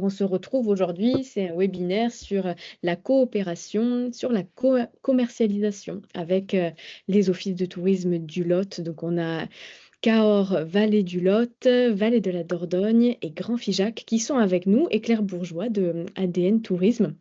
On se retrouve aujourd'hui, c'est un webinaire sur la coopération, sur la commercialisation avec les offices de tourisme du Lot. Donc on a Cahors, Vallée du Lot, Vallée de la Dordogne et Grand Figeac qui sont avec nous et Claire Bourgeois de ADN Tourisme.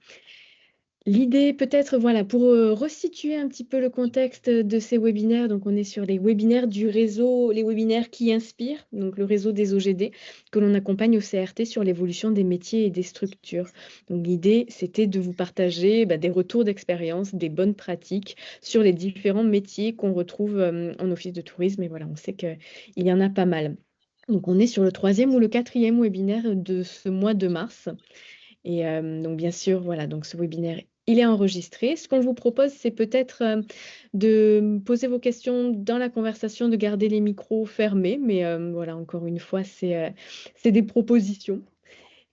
L'idée peut-être, voilà, pour resituer un petit peu le contexte de ces webinaires, donc on est sur les webinaires du réseau, les webinaires qui inspirent, donc le réseau des OGD, que l'on accompagne au CRT sur l'évolution des métiers et des structures. Donc l'idée, c'était de vous partager des retours d'expérience, des bonnes pratiques sur les différents métiers qu'on retrouve en office de tourisme. Et voilà, on sait qu'il y en a pas mal. Donc on est sur le 3e ou le 4e webinaire de ce mois de mars. Et donc bien sûr, voilà, donc ce webinaire, il est enregistré. Ce qu'on vous propose, c'est peut-être de poser vos questions dans la conversation, de garder les micros fermés. Mais voilà, encore une fois, c'est des propositions.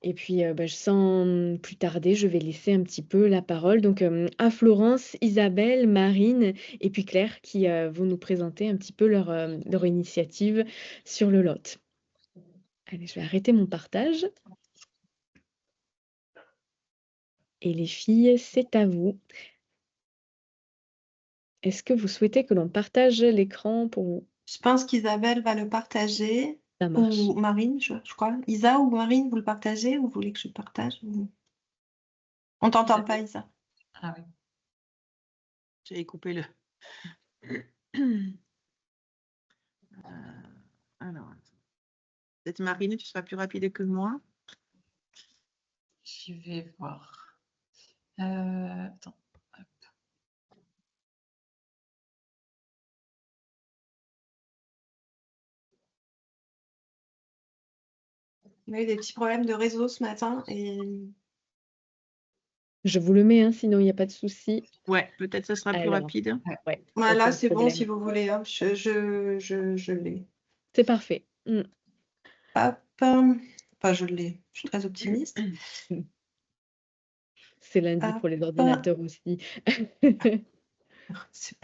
Et puis, sans plus tarder, je vais laisser un petit peu la parole donc, à Florence, Isabelle, Marine et puis Claire qui vont nous présenter un petit peu leur initiative sur le Lot. Allez, je vais arrêter mon partage. Et les filles, c'est à vous. Est-ce que vous souhaitez que l'on partage l'écran pour vous? Je pense qu'Isabelle va le partager, Ça marche. ou Marine, je crois. Isa ou Marine, vous le partagez ou vous voulez que je partage? On t'entend pas, Isa. Ah oui. J'avais coupé le. Alors, peut-être Marine, tu seras plus rapide que moi. Je vais voir. Attends. Hop. On a eu des petits problèmes de réseau ce matin et Je vous le mets, hein, sinon il n'y a pas de souci. Ouais, peut-être ça sera plus Alors, rapide. ouais, voilà, aucun c'est bon problème. si vous voulez. Hein. Je l'ai. C'est parfait. Hop. Enfin, je l'ai. Je suis très optimiste. C'est lundi Hop. pour les ordinateurs aussi. C'est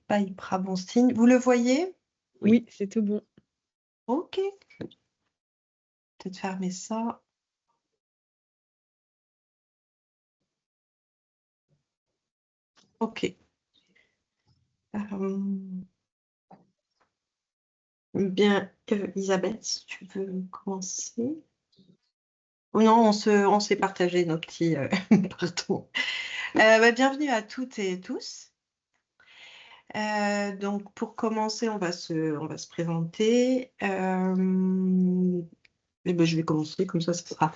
pas hyper bon signe. Vous le voyez? Oui, c'est tout bon. Ok. Peut-être fermer ça. Ok. Bien, Isabelle, si tu veux commencer. Oh non, on s'est partagé nos petits. Pardon. Bienvenue à toutes et tous. Donc, pour commencer, on va se présenter. Je vais commencer, comme ça sera.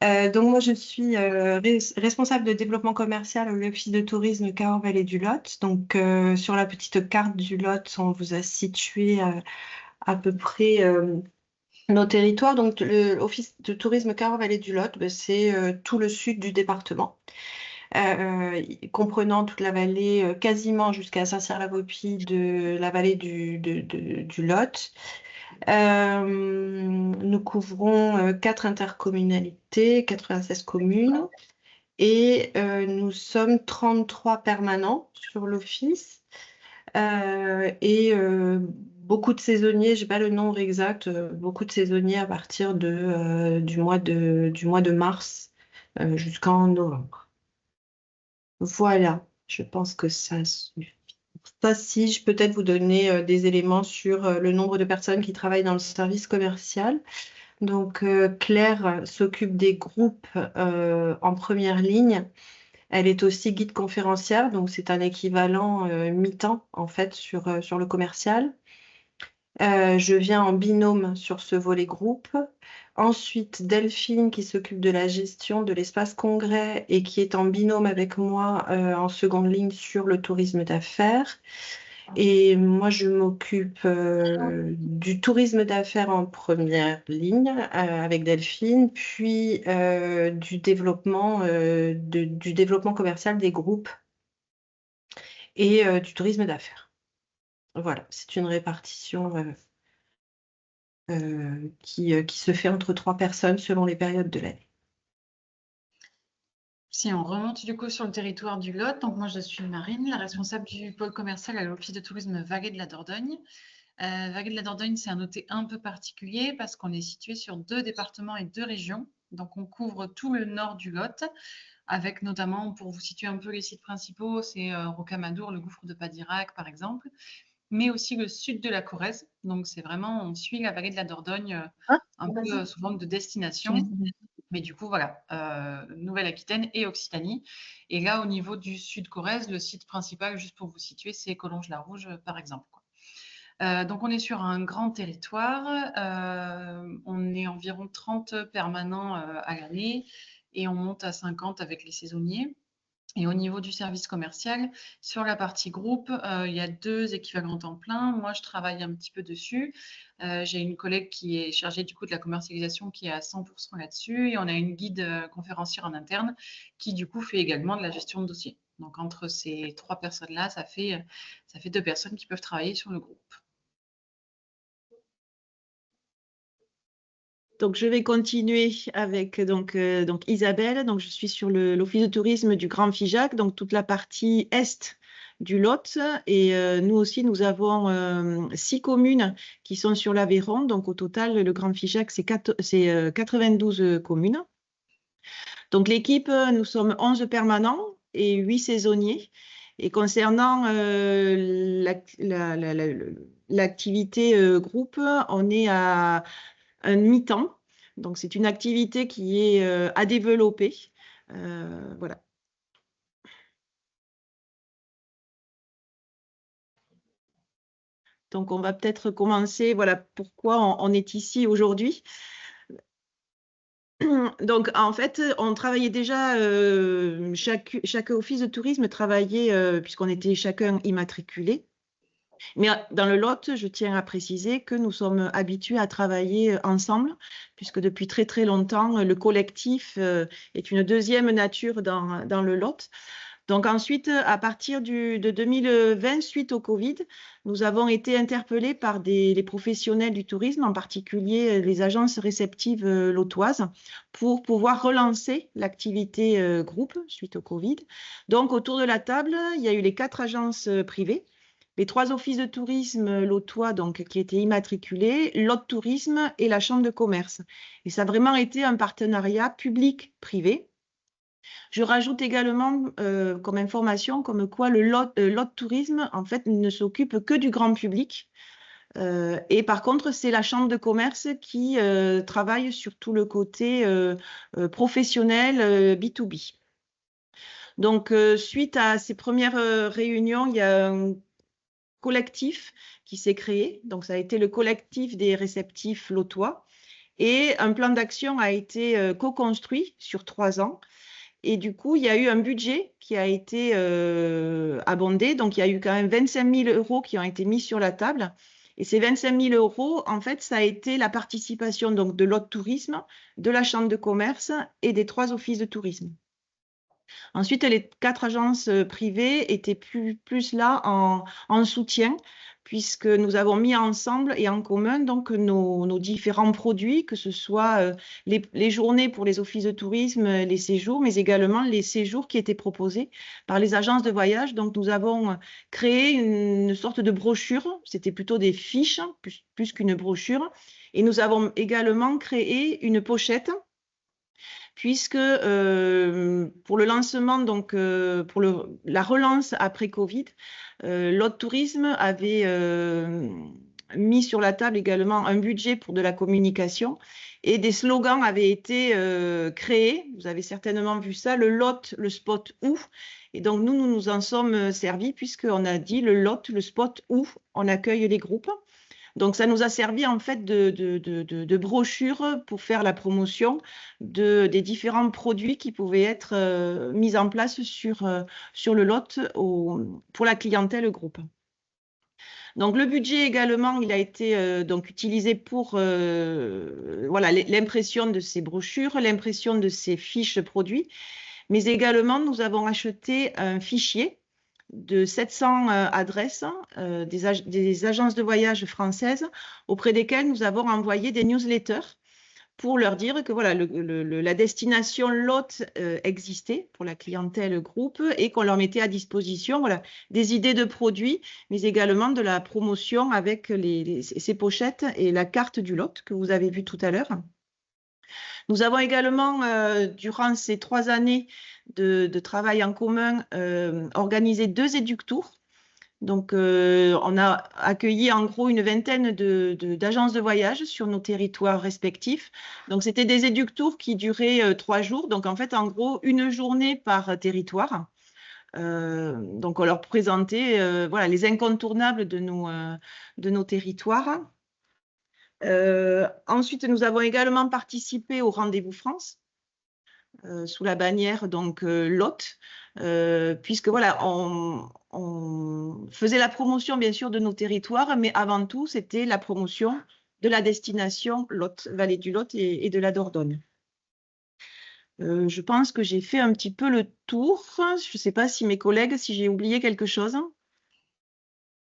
Donc, moi, je suis responsable de développement commercial au l'Office de tourisme Cahors Vallée du Lot. Donc, sur la petite carte du Lot, on vous a situé à peu près nos territoires. Donc, l'Office de tourisme Cahors Vallée du Lot, c'est tout le sud du département. Comprenant toute la vallée, quasiment jusqu'à Saint-Cyr-la-Vaupie de la vallée du Lot. Nous couvrons 4 intercommunalités, 96 communes, et nous sommes 33 permanents sur l'office. Beaucoup de saisonniers, je n'ai pas le nombre exact, beaucoup de saisonniers à partir du mois de mars jusqu'en novembre. Voilà, je pense que ça suffit. Ça, si je peux peut-être vous donner des éléments sur le nombre de personnes qui travaillent dans le service commercial. Donc, Claire s'occupe des groupes en première ligne. Elle est aussi guide conférencière, donc c'est un équivalent mi-temps en fait sur le commercial. Je viens en binôme sur ce volet groupe. Ensuite, Delphine qui s'occupe de la gestion de l'espace congrès et qui est en binôme avec moi en seconde ligne sur le tourisme d'affaires. Et moi, je m'occupe du tourisme d'affaires en première ligne avec Delphine, puis du développement commercial des groupes et du tourisme d'affaires. Voilà, c'est une répartition qui se fait entre 3 personnes selon les périodes de l'année. Si on remonte du coup sur le territoire du Lot, donc moi je suis Marine, la responsable du pôle commercial à l'Office de tourisme Vallée de la Dordogne. Vallée de la Dordogne, c'est un noté un peu particulier parce qu'on est situé sur 2 départements et 2 régions. Donc, on couvre tout le nord du Lot, avec notamment, pour vous situer un peu les sites principaux, c'est Rocamadour, le gouffre de Padirac, par exemple, mais aussi le sud de la Corrèze. Donc, c'est vraiment, on suit la vallée de la Dordogne un peu sous forme de destination. Mais du coup, voilà, Nouvelle-Aquitaine et Occitanie. Et là, au niveau du sud-Corrèze, le site principal, juste pour vous situer, c'est Collonges-la-Rouge, par exemple, quoi. Donc, on est sur un grand territoire. On est environ 30 permanents à l'année et on monte à 50 avec les saisonniers. Et au niveau du service commercial, sur la partie groupe, il y a 2 équivalents temps plein. Moi, je travaille un petit peu dessus. J'ai une collègue qui est chargée du coup de la commercialisation qui est à 100% là-dessus. Et on a une guide conférencière en interne qui du coup fait également de la gestion de dossier. Donc, entre ces 3 personnes-là, ça fait 2 personnes qui peuvent travailler sur le groupe. Donc, je vais continuer avec donc Isabelle. Donc, je suis sur l'Office de tourisme du Grand Figeac, donc toute la partie est du Lot. Et nous aussi, nous avons 6 communes qui sont sur l'Aveyron. Donc, au total, le Grand Figeac, c'est 92 communes. Donc, l'équipe, nous sommes 11 permanents et 8 saisonniers. Et concernant l'activité groupe, on est à un mi-temps. Donc, c'est une activité qui est à développer. Voilà. Donc, on va peut-être commencer. Voilà pourquoi on est ici aujourd'hui. Donc, en fait, on travaillait déjà, chaque office de tourisme travaillait, puisqu'on était chacun immatriculé. Mais dans le Lot, je tiens à préciser que nous sommes habitués à travailler ensemble, puisque depuis très très longtemps, le collectif est une deuxième nature dans le Lot. Donc ensuite, à partir de 2020, suite au Covid, nous avons été interpellés par les professionnels du tourisme, en particulier les agences réceptives lotoises, pour pouvoir relancer l'activité groupe suite au Covid. Donc autour de la table, il y a eu les 4 agences privées, les 3 offices de tourisme lotois donc, qui étaient immatriculés, Lot Tourisme et la Chambre de commerce. Et ça a vraiment été un partenariat public-privé. Je rajoute également comme information comme quoi le Lot Tourisme en fait ne s'occupe que du grand public. Et par contre, c'est la Chambre de commerce qui travaille sur tout le côté professionnel B2B. Donc, suite à ces premières réunions, il y a un collectif qui s'est créé. Donc, ça a été le collectif des réceptifs lotois. Et un plan d'action a été co-construit sur 3 ans. Et du coup, il y a eu un budget qui a été abondé. Donc, il y a eu quand même 25 000 € qui ont été mis sur la table. Et ces 25 000 €, en fait, ça a été la participation donc, de Lot Tourisme, de la Chambre de commerce et des 3 offices de tourisme. Ensuite, les 4 agences privées étaient plus là en soutien, puisque nous avons mis ensemble et en commun donc nos différents produits, que ce soit les journées pour les offices de tourisme, les séjours, mais également les séjours qui étaient proposés par les agences de voyage. Donc, nous avons créé une sorte de brochure, c'était plutôt des fiches, plus qu'une brochure, et nous avons également créé une pochette puisque pour le lancement, donc pour la relance après Covid, Lot Tourisme avait mis sur la table également un budget pour de la communication et des slogans avaient été créés. Vous avez certainement vu ça, le Lot, le spot où. Et donc nous nous en sommes servis puisqu'on a dit le Lot, le spot où on accueille les groupes. Donc, ça nous a servi en fait de brochure pour faire la promotion des différents produits qui pouvaient être mis en place sur le Lot pour la clientèle groupe. Donc, le budget également, il a été donc utilisé pour voilà, l'impression de ces brochures, l'impression de ces fiches produits, mais également, nous avons acheté un fichier de 700 adresses des agences de voyage françaises auprès desquelles nous avons envoyé des newsletters pour leur dire que voilà, la destination lot existait pour la clientèle groupe et qu'on leur mettait à disposition voilà, des idées de produits, mais également de la promotion avec ces pochettes et la carte du lot que vous avez vu tout à l'heure. Nous avons également, durant ces 3 années de travail en commun, organisé 2 éductours. Donc, on a accueilli en gros une vingtaine d'agences de voyage sur nos territoires respectifs. Donc, c'était des éductours qui duraient 3 jours. Donc, en fait, en gros, une journée par territoire. Donc, on leur présentait voilà, les incontournables de nos territoires. Ensuite, nous avons également participé au Rendez-vous France. Sous la bannière donc LOT, puisque voilà, on faisait la promotion bien sûr de nos territoires, mais avant tout, c'était la promotion de la destination Lot, Vallée du Lot et de la Dordogne. Je pense que j'ai fait un petit peu le tour. Je ne sais pas si mes collègues, si j'ai oublié quelque chose.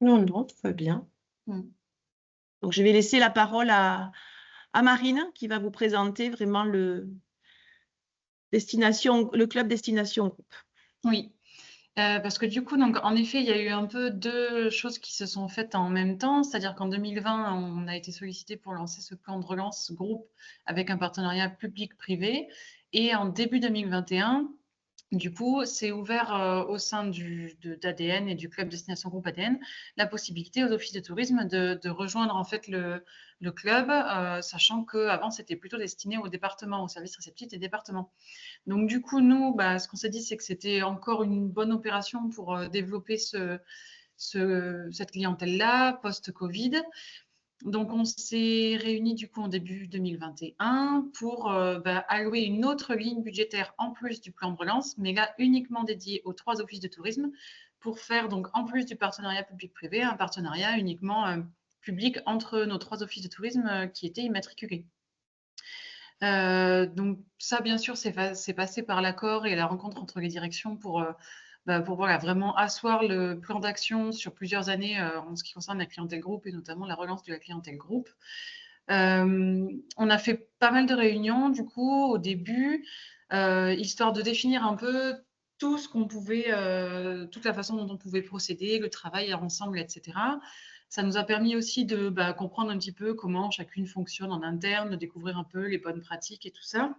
Non, non, tout va bien. Donc, je vais laisser la parole à Marine, qui va vous présenter vraiment le club Destination Groupe. Oui, parce que du coup, donc, en effet, il y a eu un peu 2 choses qui se sont faites en même temps. C'est-à-dire qu'en 2020, on a été sollicité pour lancer ce plan de relance groupe avec un partenariat public-privé. Et en début 2021, du coup, c'est ouvert au sein d'ADN et du club Destination Groupe ADN la possibilité aux offices de tourisme de rejoindre en fait le club, sachant qu'avant, c'était plutôt destiné aux départements, aux services réceptifs des départements. Donc, du coup, nous, ce qu'on s'est dit, c'est que c'était encore une bonne opération pour développer cette clientèle-là post-Covid. Donc, on s'est réunis du coup en début 2021 pour allouer une autre ligne budgétaire en plus du plan de relance, mais là uniquement dédiée aux 3 offices de tourisme pour faire donc en plus du partenariat public-privé, un partenariat uniquement public entre nos 3 offices de tourisme qui étaient immatriculés. Donc ça, bien sûr, c'est passé par l'accord et la rencontre entre les directions pour voilà, vraiment asseoir le plan d'action sur plusieurs années en ce qui concerne la clientèle groupe et notamment la relance de la clientèle groupe. On a fait pas mal de réunions du coup au début, histoire de définir un peu tout ce qu'on pouvait, toute la façon dont on pouvait procéder, le travail ensemble, etc. Ça nous a permis aussi de comprendre un petit peu comment chacune fonctionne en interne, de découvrir un peu les bonnes pratiques et tout ça,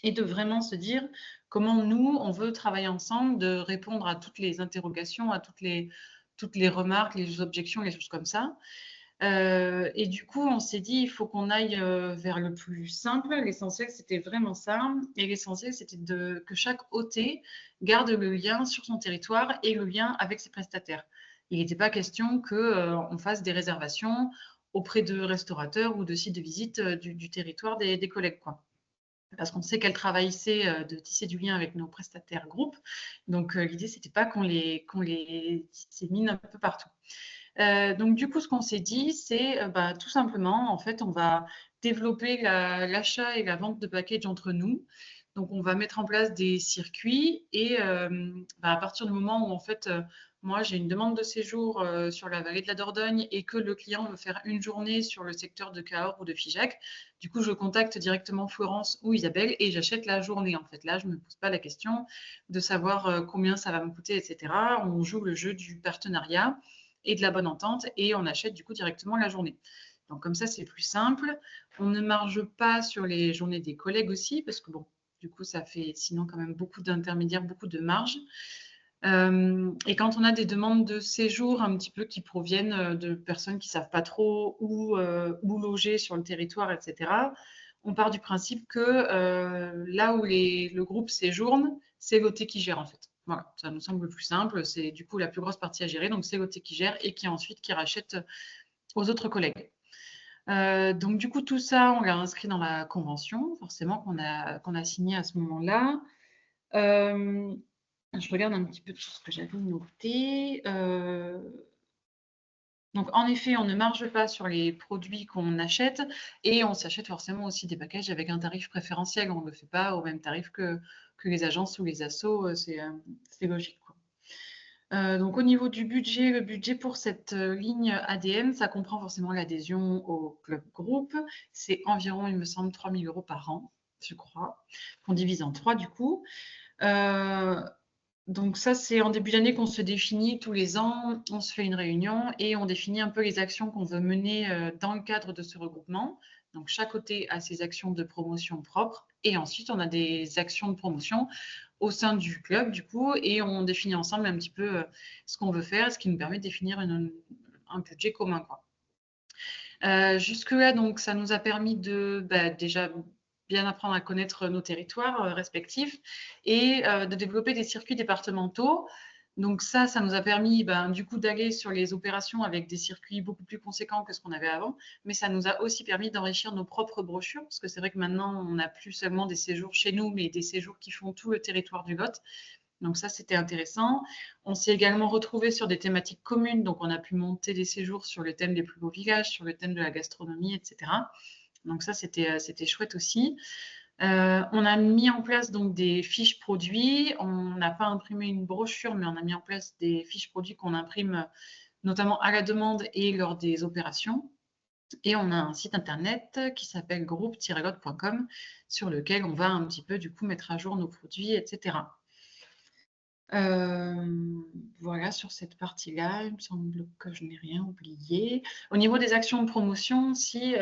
et de vraiment se dire comment nous, on veut travailler ensemble, de répondre à toutes les interrogations, à toutes les remarques, les objections, les choses comme ça. Et du coup, on s'est dit, il faut qu'on aille vers le plus simple. L'essentiel, c'était vraiment ça. Et l'essentiel, c'était que chaque OT garde le lien sur son territoire et le lien avec ses prestataires. Il n'était pas question qu'on fasse des réservations auprès de restaurateurs ou de sites de visite du territoire des collègues, quoi. Parce qu'on sait qu'elle travaillait de tisser du lien avec nos prestataires groupes. Donc, l'idée, c'était pas qu'on les dissémine un peu partout. Donc, du coup, ce qu'on s'est dit, c'est tout simplement, en fait, on va développer l'achat et la vente de packages entre nous. Donc, on va mettre en place des circuits et à partir du moment où, en fait, moi, j'ai une demande de séjour sur la vallée de la Dordogne et que le client veut faire une journée sur le secteur de Cahors ou de Figeac, du coup, je contacte directement Florence ou Isabelle et j'achète la journée. En fait, là, je ne me pose pas la question de savoir combien ça va me coûter, etc. On joue le jeu du partenariat et de la bonne entente et on achète du coup directement la journée. Donc comme ça, c'est plus simple. On ne marge pas sur les journées des collègues aussi parce que bon, du coup, ça fait sinon quand même beaucoup d'intermédiaires, beaucoup de marge. Et quand on a des demandes de séjour un petit peu qui proviennent de personnes qui ne savent pas trop où loger sur le territoire, etc., on part du principe que là où le groupe séjourne, c'est l'OT qui gère en fait. Voilà, ça nous semble le plus simple. C'est du coup la plus grosse partie à gérer. Donc, c'est l'OT qui gère et qui ensuite qui rachète aux autres collègues. Donc, du coup, tout ça, on l'a inscrit dans la convention, forcément, qu'on a signé à ce moment-là. Je regarde un petit peu tout ce que j'avais noté. Donc, en effet, on ne marge pas sur les produits qu'on achète et on s'achète forcément aussi des packages avec un tarif préférentiel. On ne le fait pas au même tarif que les agences ou les assos, c'est logique, quoi. Donc au niveau du budget, le budget pour cette ligne ADN, ça comprend forcément l'adhésion au club groupe. C'est environ, il me semble, 3 000 € par an, je crois, qu'on divise en 3 du coup. Donc ça, c'est en début d'année qu'on se définit tous les ans. On se fait une réunion et on définit un peu les actions qu'on veut mener dans le cadre de ce regroupement. Donc chaque côté a ses actions de promotion propres et ensuite on a des actions de promotion au sein du club du coup et on définit ensemble un petit peu ce qu'on veut faire, ce qui nous permet de définir un budget commun, quoi. Jusque-là, donc, ça nous a permis de déjà bien apprendre à connaître nos territoires respectifs et de développer des circuits départementaux. Donc ça nous a permis du coup d'aller sur les opérations avec des circuits beaucoup plus conséquents que ce qu'on avait avant, mais ça nous a aussi permis d'enrichir nos propres brochures, parce que c'est vrai que maintenant, on n'a plus seulement des séjours chez nous, mais des séjours qui font tout le territoire du Lot. Donc ça, c'était intéressant. On s'est également retrouvés sur des thématiques communes, donc on a pu monter des séjours sur le thème des plus beaux villages, sur le thème de la gastronomie, etc. Donc ça, c'était chouette aussi. On a mis en place donc des fiches produits. On n'a pas imprimé une brochure, mais on a mis en place des fiches produits qu'on imprime notamment à la demande et lors des opérations. Et on a un site internet qui s'appelle groupe-lot.com sur lequel on va un petit peu du coup mettre à jour nos produits, etc. Voilà, sur cette partie-là, il me semble que je n'ai rien oublié. Au niveau des actions de promotion, si,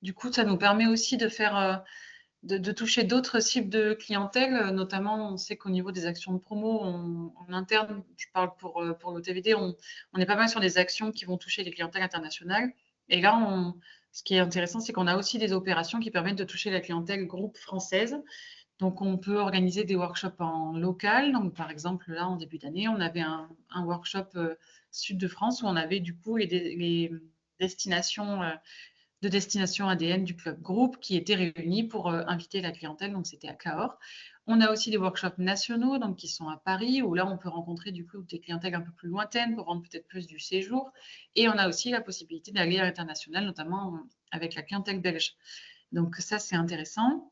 du coup, ça nous permet aussi de faire, de toucher d'autres cibles de clientèle, notamment, on sait qu'au niveau des actions de promo, en interne, je parle pour l'OTVD, on est pas mal sur des actions qui vont toucher les clientèles internationales. Et là, ce qui est intéressant, c'est qu'on a aussi des opérations qui permettent de toucher la clientèle groupe française. Donc, on peut organiser des workshops en local. Donc, par exemple, là, en début d'année, on avait un workshop sud de France où on avait du coup les destinations de destination ADN du club groupe qui étaient réunies pour inviter la clientèle. Donc, c'était à Cahors. On a aussi des workshops nationaux donc, qui sont à Paris où là, on peut rencontrer du coup des clientèles un peu plus lointaines pour rendre peut-être plus du séjour. Et on a aussi la possibilité d'aller à l'international, notamment avec la clientèle belge. Donc, ça, c'est intéressant.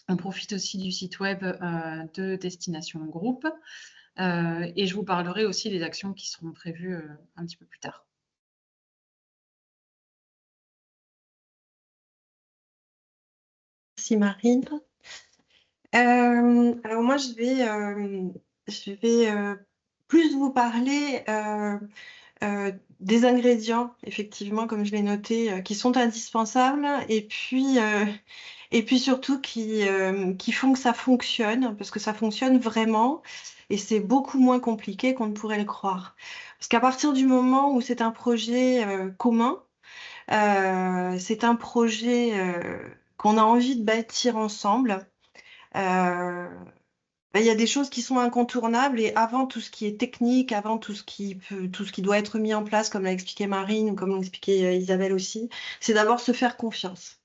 On profite aussi du site web de Destination Groupe et je vous parlerai aussi des actions qui seront prévues un petit peu plus tard. Merci Marine. Alors moi, je vais plus vous parler des ingrédients, effectivement, comme je l'ai noté, qui sont indispensables et puis surtout qui font que ça fonctionne, parce que ça fonctionne vraiment et c'est beaucoup moins compliqué qu'on ne pourrait le croire. Parce qu'à partir du moment où c'est un projet commun, c'est un projet qu'on a envie de bâtir ensemble, il y a des choses qui sont incontournables et avant tout ce qui est technique, avant tout ce qui doit être mis en place, comme l'a expliqué Marine ou comme l'a expliqué Isabelle aussi, c'est d'abord se faire confiance.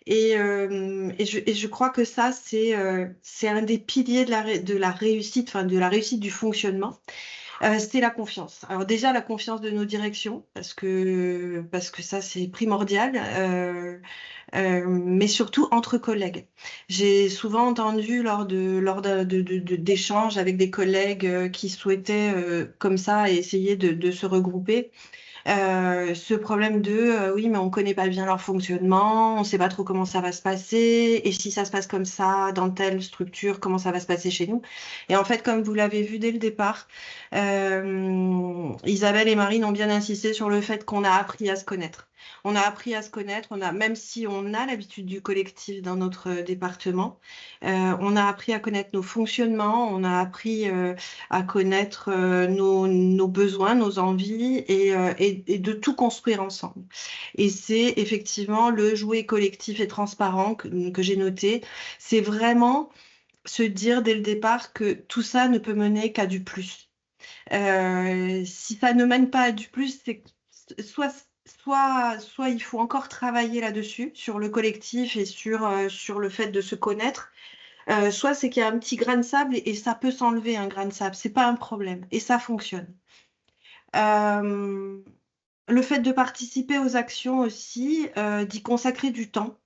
Et je crois que ça, c'est un des piliers de la réussite, enfin de la réussite du fonctionnement. C'est la confiance. Alors déjà la confiance de nos directions, parce que ça c'est primordial, mais surtout entre collègues. J'ai souvent entendu lors d'échanges avec des collègues qui souhaitaient comme ça essayer de se regrouper. Ce problème de oui mais on connaît pas bien leur fonctionnement, on sait pas trop comment ça va se passer et si ça se passe comme ça dans telle structure, comment ça va se passer chez nous. Et en fait, comme vous l'avez vu dès le départ, Isabelle et Marine ont bien insisté sur le fait qu'on a appris à se connaître. On a appris à se connaître, même si on a l'habitude du collectif dans notre département, on a appris à connaître nos fonctionnements, on a appris à connaître nos besoins, nos envies et de tout construire ensemble. Et c'est effectivement le jouet collectif et transparent que j'ai noté. C'est vraiment se dire dès le départ que tout ça ne peut mener qu'à du plus. Si ça ne mène pas à du plus, c'est soit il faut encore travailler là-dessus, sur le collectif et sur le fait de se connaître, soit c'est qu'il y a un petit grain de sable et ça peut s'enlever un grain de sable, c'est pas un problème et ça fonctionne. Le fait de participer aux actions aussi, d'y consacrer du temps,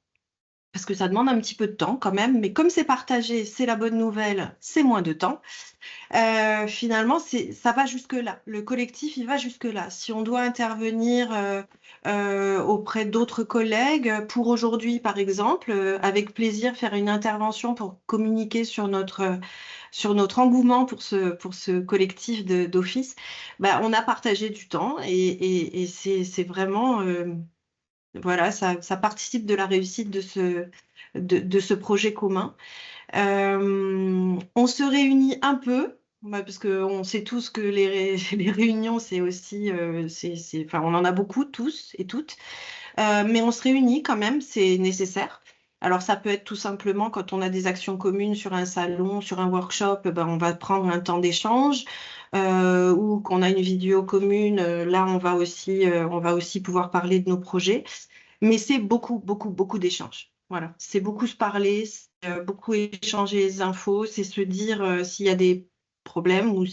parce que ça demande un petit peu de temps quand même, mais comme c'est partagé, c'est la bonne nouvelle, c'est moins de temps. Finalement, ça va jusque-là. Le collectif, il va jusque-là. Si on doit intervenir auprès d'autres collègues, pour aujourd'hui, par exemple, avec plaisir, faire une intervention pour communiquer sur notre engouement pour ce collectif d'office, bah, on a partagé du temps et c'est vraiment, voilà, ça participe de la réussite de ce projet commun. On se réunit un peu, parce qu'on sait tous que les réunions, c'est aussi, enfin, on en a beaucoup tous et toutes, mais on se réunit quand même, c'est nécessaire. Alors ça peut être tout simplement quand on a des actions communes sur un salon, sur un workshop, ben, on va prendre un temps d'échange, ou qu'on a une vidéo commune, là on va aussi pouvoir parler de nos projets. Mais c'est beaucoup, beaucoup, beaucoup d'échanges. Voilà, c'est beaucoup se parler, c'est, beaucoup échanger les infos, c'est se dire s'il y a des problèmes ou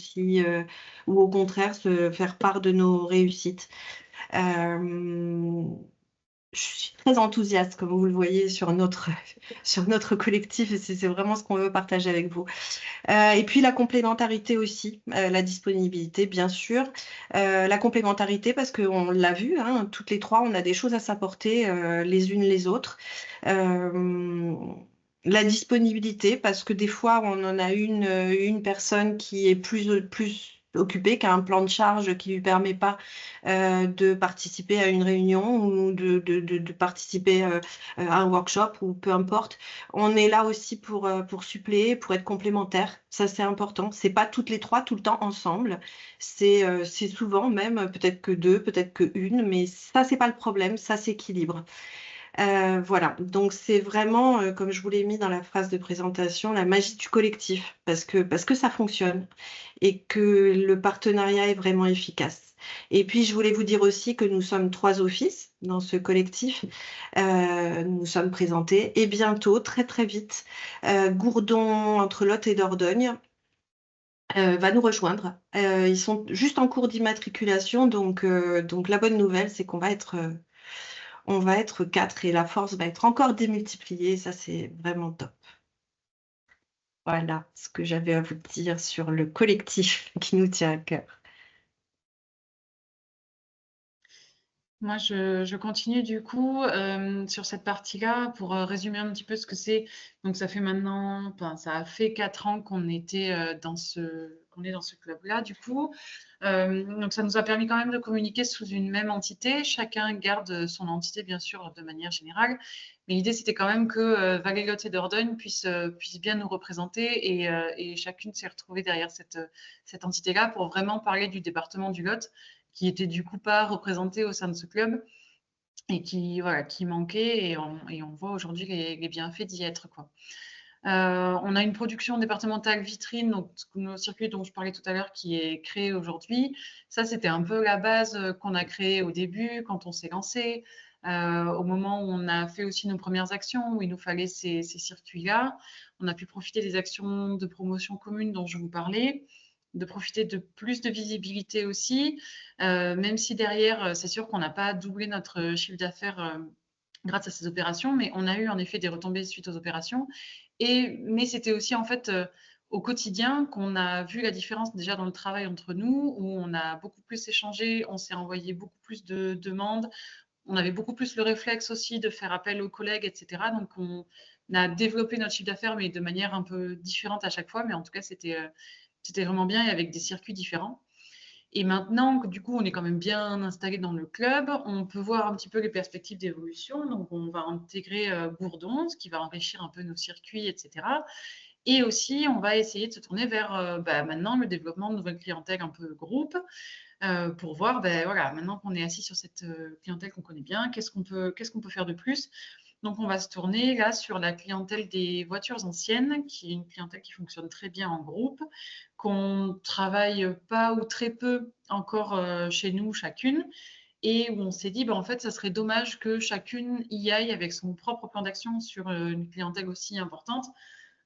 au contraire se faire part de nos réussites. Euh, je suis très enthousiaste, comme vous le voyez, sur sur notre collectif et c'est vraiment ce qu'on veut partager avec vous. Et puis la complémentarité aussi, la disponibilité bien sûr. La complémentarité parce qu'on l'a vu, hein, toutes les trois, on a des choses à s'apporter les unes les autres. Euh, la disponibilité parce que des fois on en a une personne qui est plus occupée, qui a un plan de charge qui lui permet pas de participer à une réunion ou de participer à un workshop ou peu importe. On est là aussi pour suppléer, pour être complémentaires. Ça, c'est important. C'est pas toutes les trois tout le temps ensemble. C'est souvent même, peut-être que deux, peut-être que une, mais ça, c'est pas le problème. Ça s'équilibre. Voilà. Donc, c'est vraiment, comme je vous l'ai mis dans la phrase de présentation, la magie du collectif, parce que ça fonctionne et que le partenariat est vraiment efficace. Et puis, je voulais vous dire aussi que nous sommes 3 offices dans ce collectif. Nous sommes présentés et bientôt, très très vite, Gourdon, entre Lot et Dordogne, va nous rejoindre. Ils sont juste en cours d'immatriculation, donc la bonne nouvelle, c'est on va être 4 et la force va être encore démultipliée. Ça, c'est vraiment top. Voilà ce que j'avais à vous dire sur le collectif qui nous tient à cœur. Moi, je continue du coup sur cette partie-là pour résumer un petit peu ce que c'est. Donc, ça fait maintenant, enfin, ça a fait 4 ans qu'on était qu'on est dans ce club-là, du coup. Donc, ça nous a permis quand même de communiquer sous une même entité. Chacun garde son entité, bien sûr, de manière générale. Mais l'idée, c'était quand même que Vallée Lot et Dordogne puissent bien nous représenter et chacune s'est retrouvée derrière cette entité-là pour vraiment parler du département du Lot qui était du coup pas représenté au sein de ce club et qui manquait et on voit aujourd'hui les bienfaits d'y être, quoi. On a une production départementale vitrine, donc nos circuits dont je parlais tout à l'heure, qui est créé aujourd'hui. Ça, c'était un peu la base qu'on a créée au début, quand on s'est lancé, au moment où on a fait aussi nos premières actions, où il nous fallait ces circuits-là. On a pu profiter des actions de promotion commune dont je vous parlais, de profiter de plus de visibilité aussi, même si derrière, c'est sûr qu'on n'a pas doublé notre chiffre d'affaires grâce à ces opérations, mais on a eu en effet des retombées suite aux opérations. Mais c'était aussi en fait au quotidien qu'on a vu la différence déjà dans le travail entre nous, où on a beaucoup plus échangé, on s'est envoyé beaucoup plus de demandes, on avait beaucoup plus le réflexe aussi de faire appel aux collègues, etc. Donc on a développé notre chiffre d'affaires, mais de manière un peu différente à chaque fois. Mais en tout cas, c'était vraiment bien et avec des circuits différents. Et maintenant, du coup, on est quand même bien installé dans le club. On peut voir un petit peu les perspectives d'évolution. Donc, on va intégrer Gourdon, ce qui va enrichir un peu nos circuits, etc. Et aussi, on va essayer de se tourner vers maintenant le développement de nouvelles clientèles un peu groupe pour voir, voilà, maintenant qu'on est assis sur cette clientèle qu'on connaît bien, qu'est-ce qu'on peut faire de plus. Donc, on va se tourner là sur la clientèle des voitures anciennes, qui est une clientèle qui fonctionne très bien en groupe, qu'on travaille pas ou très peu encore chez nous, chacune, et où on s'est dit, en fait, ça serait dommage que chacune y aille avec son propre plan d'action sur une clientèle aussi importante,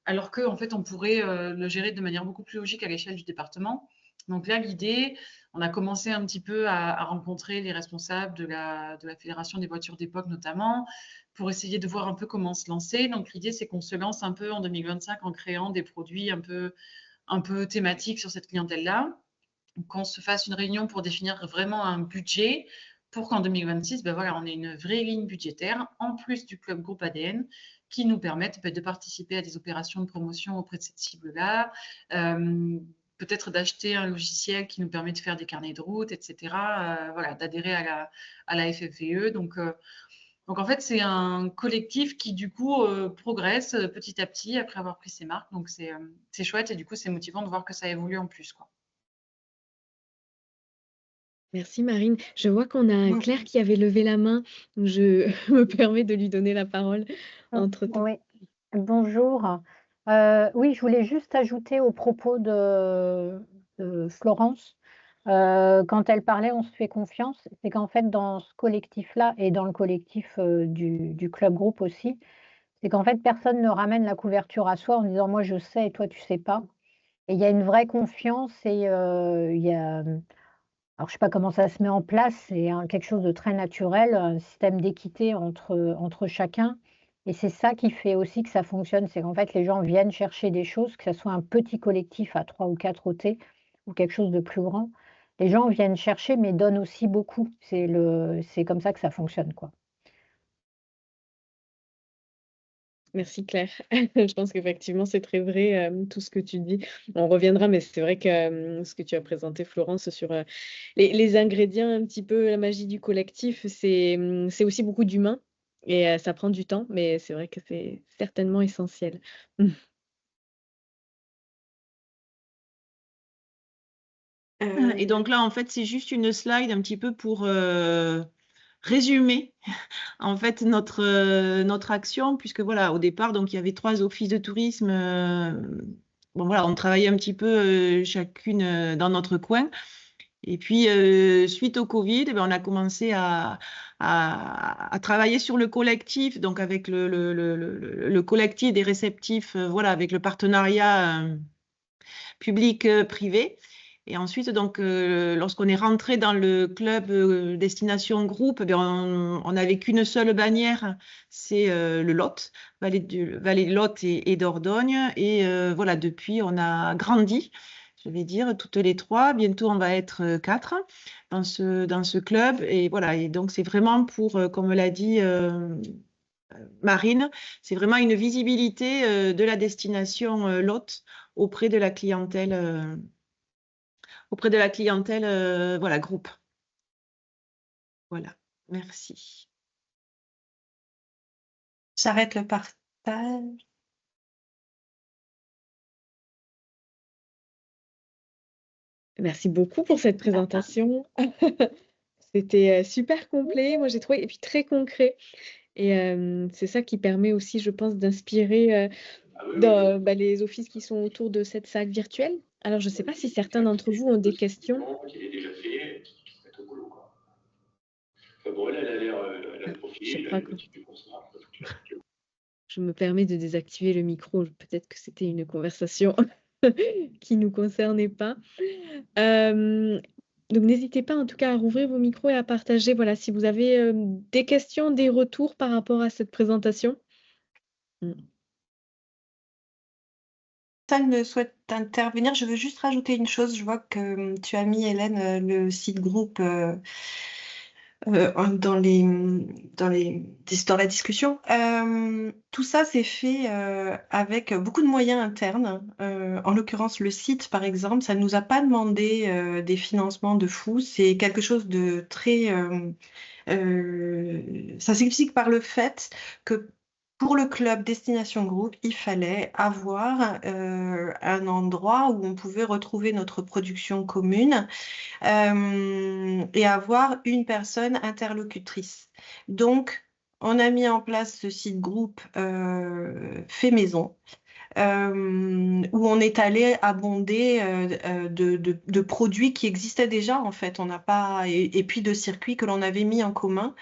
alors qu'en fait, on pourrait le gérer de manière beaucoup plus logique à l'échelle du département. Donc là, l'idée, on a commencé un petit peu à rencontrer les responsables de la Fédération des voitures d'époque notamment, pour essayer de voir un peu comment se lancer. Donc l'idée, c'est qu'on se lance un peu en 2025 en créant des produits un peu thématiques sur cette clientèle-là, qu'on se fasse une réunion pour définir vraiment un budget pour qu'en 2026, ben voilà, on ait une vraie ligne budgétaire, en plus du club groupe ADN, qui nous permettent de participer à des opérations de promotion auprès de cette cible-là, peut-être d'acheter un logiciel qui nous permet de faire des carnets de route, etc. Voilà, d'adhérer à la FFVE. Donc en fait, c'est un collectif qui, du coup, progresse petit à petit après avoir pris ses marques. Donc, c'est chouette et du coup, c'est motivant de voir que ça évolue en plus, quoi. Merci Marine. Je vois qu'on a Claire qui avait levé la main. Je me permets de lui donner la parole entre-temps. Oui, bonjour. Oui, je voulais juste ajouter au propos de Florence, quand elle parlait «on se fait confiance», c'est qu'en fait dans ce collectif-là et dans le collectif, du club groupe aussi, c'est qu'en fait personne ne ramène la couverture à soi en disant: «Moi je sais et toi tu sais pas» et il y a une vraie confiance et il y a, alors je sais pas comment ça se met en place, c'est quelque chose de très naturel, un système d'équité entre chacun et c'est ça qui fait aussi que ça fonctionne. C'est qu'en fait les gens viennent chercher des choses, que ça soit un petit collectif à 3 ou 4 OT ou quelque chose de plus grand. Les gens viennent chercher mais donnent aussi beaucoup. C'est comme ça que ça fonctionne, quoi. Merci Claire. Je pense qu'effectivement, c'est très vrai, tout ce que tu dis. On reviendra, mais c'est vrai que, ce que tu as présenté Florence sur, les ingrédients, un petit peu la magie du collectif, c'est aussi beaucoup d'humain et ça prend du temps, mais c'est vrai que c'est certainement essentiel. Et donc là, en fait, c'est juste une slide un petit peu pour résumer en fait notre action, puisque voilà, au départ, donc il y avait 3 offices de tourisme. Bon voilà, on travaillait un petit peu chacune dans notre coin. Et puis, suite au Covid, eh ben, on a commencé à travailler sur le collectif, donc avec le collectif des réceptifs, voilà, avec le partenariat public-privé. Et ensuite, donc, lorsqu'on est rentré dans le club Destination Groupe, eh on n'avait qu'une seule bannière, c'est le Lot, Vallée de Lot et Dordogne. Et voilà, depuis, on a grandi, je vais dire, toutes les 3. Bientôt, on va être 4 dans ce club. Et voilà, et donc c'est vraiment pour, comme l'a dit Marine, c'est vraiment une visibilité de la destination Lot auprès de la clientèle. Voilà, groupe. Voilà, merci. J'arrête le partage. Merci beaucoup pour cette présentation. C'était, super complet, moi j'ai trouvé et puis très concret et c'est ça qui permet aussi, je pense, d'inspirer, les offices qui sont autour de cette salle virtuelle. Alors je ne sais pas si certains d'entre vous ont des questions? Qu'il est déjà fait, qui se mette au boulot, quoi. Enfin bon, elle a l'air, elle a le profil, Je elle a crois le que type de constat. je me permets de désactiver le micro, peut-être que c'était une conversation qui nous concernait pas. Donc n'hésitez pas en tout cas à rouvrir vos micros et à partager, voilà, si vous avez, des questions, des retours par rapport à cette présentation. Mmh. Personne ne souhaite intervenir. Je veux juste rajouter une chose. Je vois que tu as mis, Hélène, le site groupe dans la discussion. Tout ça, c'est fait avec beaucoup de moyens internes. En l'occurrence, le site, par exemple, ça ne nous a pas demandé des financements de fou. C'est quelque chose de très... ça s'explique par le fait que pour le club Destination Group, il fallait avoir un endroit où on pouvait retrouver notre production commune et avoir une personne interlocutrice. Donc, on a mis en place ce site groupe fait maison. Où on est allé abonder de produits qui existaient déjà en fait. On n'a pas et puis de circuits que l'on avait mis en commun.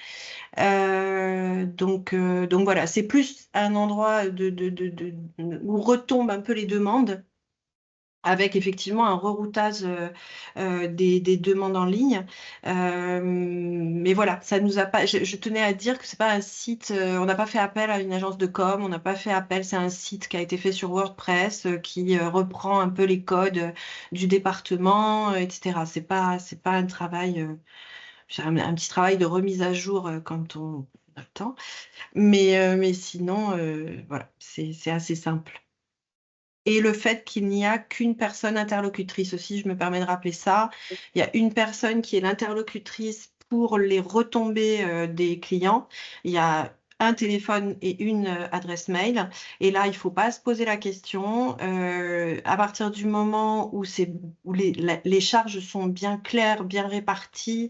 Donc voilà, c'est plus un endroit où retombent un peu les demandes avec effectivement un reroutage des demandes en ligne. Mais voilà, ça nous a pas. Je tenais à dire que c'est pas un site. On n'a pas fait appel à une agence de com. On n'a pas fait appel. C'est un site qui a été fait sur WordPress qui reprend un peu les codes du département, etc. C'est pas un travail. C'est un petit travail de remise à jour quand on a le temps. Mais sinon, voilà, c'est assez simple. Et le fait qu'il n'y a qu'une personne interlocutrice aussi, je me permets de rappeler ça. Il y a une personne qui est l'interlocutrice pour les retombées des clients. Il y a un téléphone et une adresse mail. Et là, il ne faut pas se poser la question. À partir du moment où les charges sont bien claires, bien réparties,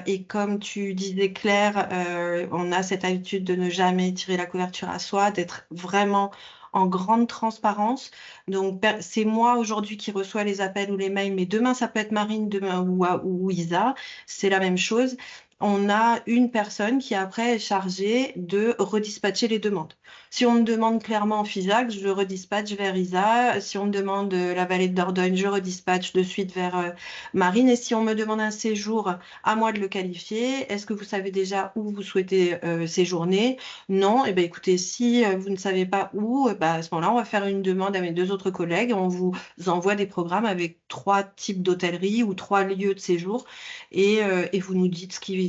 et comme tu disais, Claire, on a cette habitude de ne jamais tirer la couverture à soi, d'être vraiment en grande transparence. Donc, c'est moi aujourd'hui qui reçois les appels ou les mails, mais demain, ça peut être Marine, demain ou Isa. C'est la même chose. On a une personne qui après est chargée de redispatcher les demandes. Si on me demande clairement Fisac, je redispatche vers Isa. Si on me demande la vallée de Dordogne, je redispatche de suite vers Marine. Et si on me demande un séjour, à moi de le qualifier. Est-ce que vous savez déjà où vous souhaitez séjourner? Non. Eh bien, écoutez, si vous ne savez pas où, à ce moment-là, on va faire une demande à mes 2 autres collègues. On vous envoie des programmes avec 3 types d'hôtellerie ou 3 lieux de séjour et vous nous dites ce qui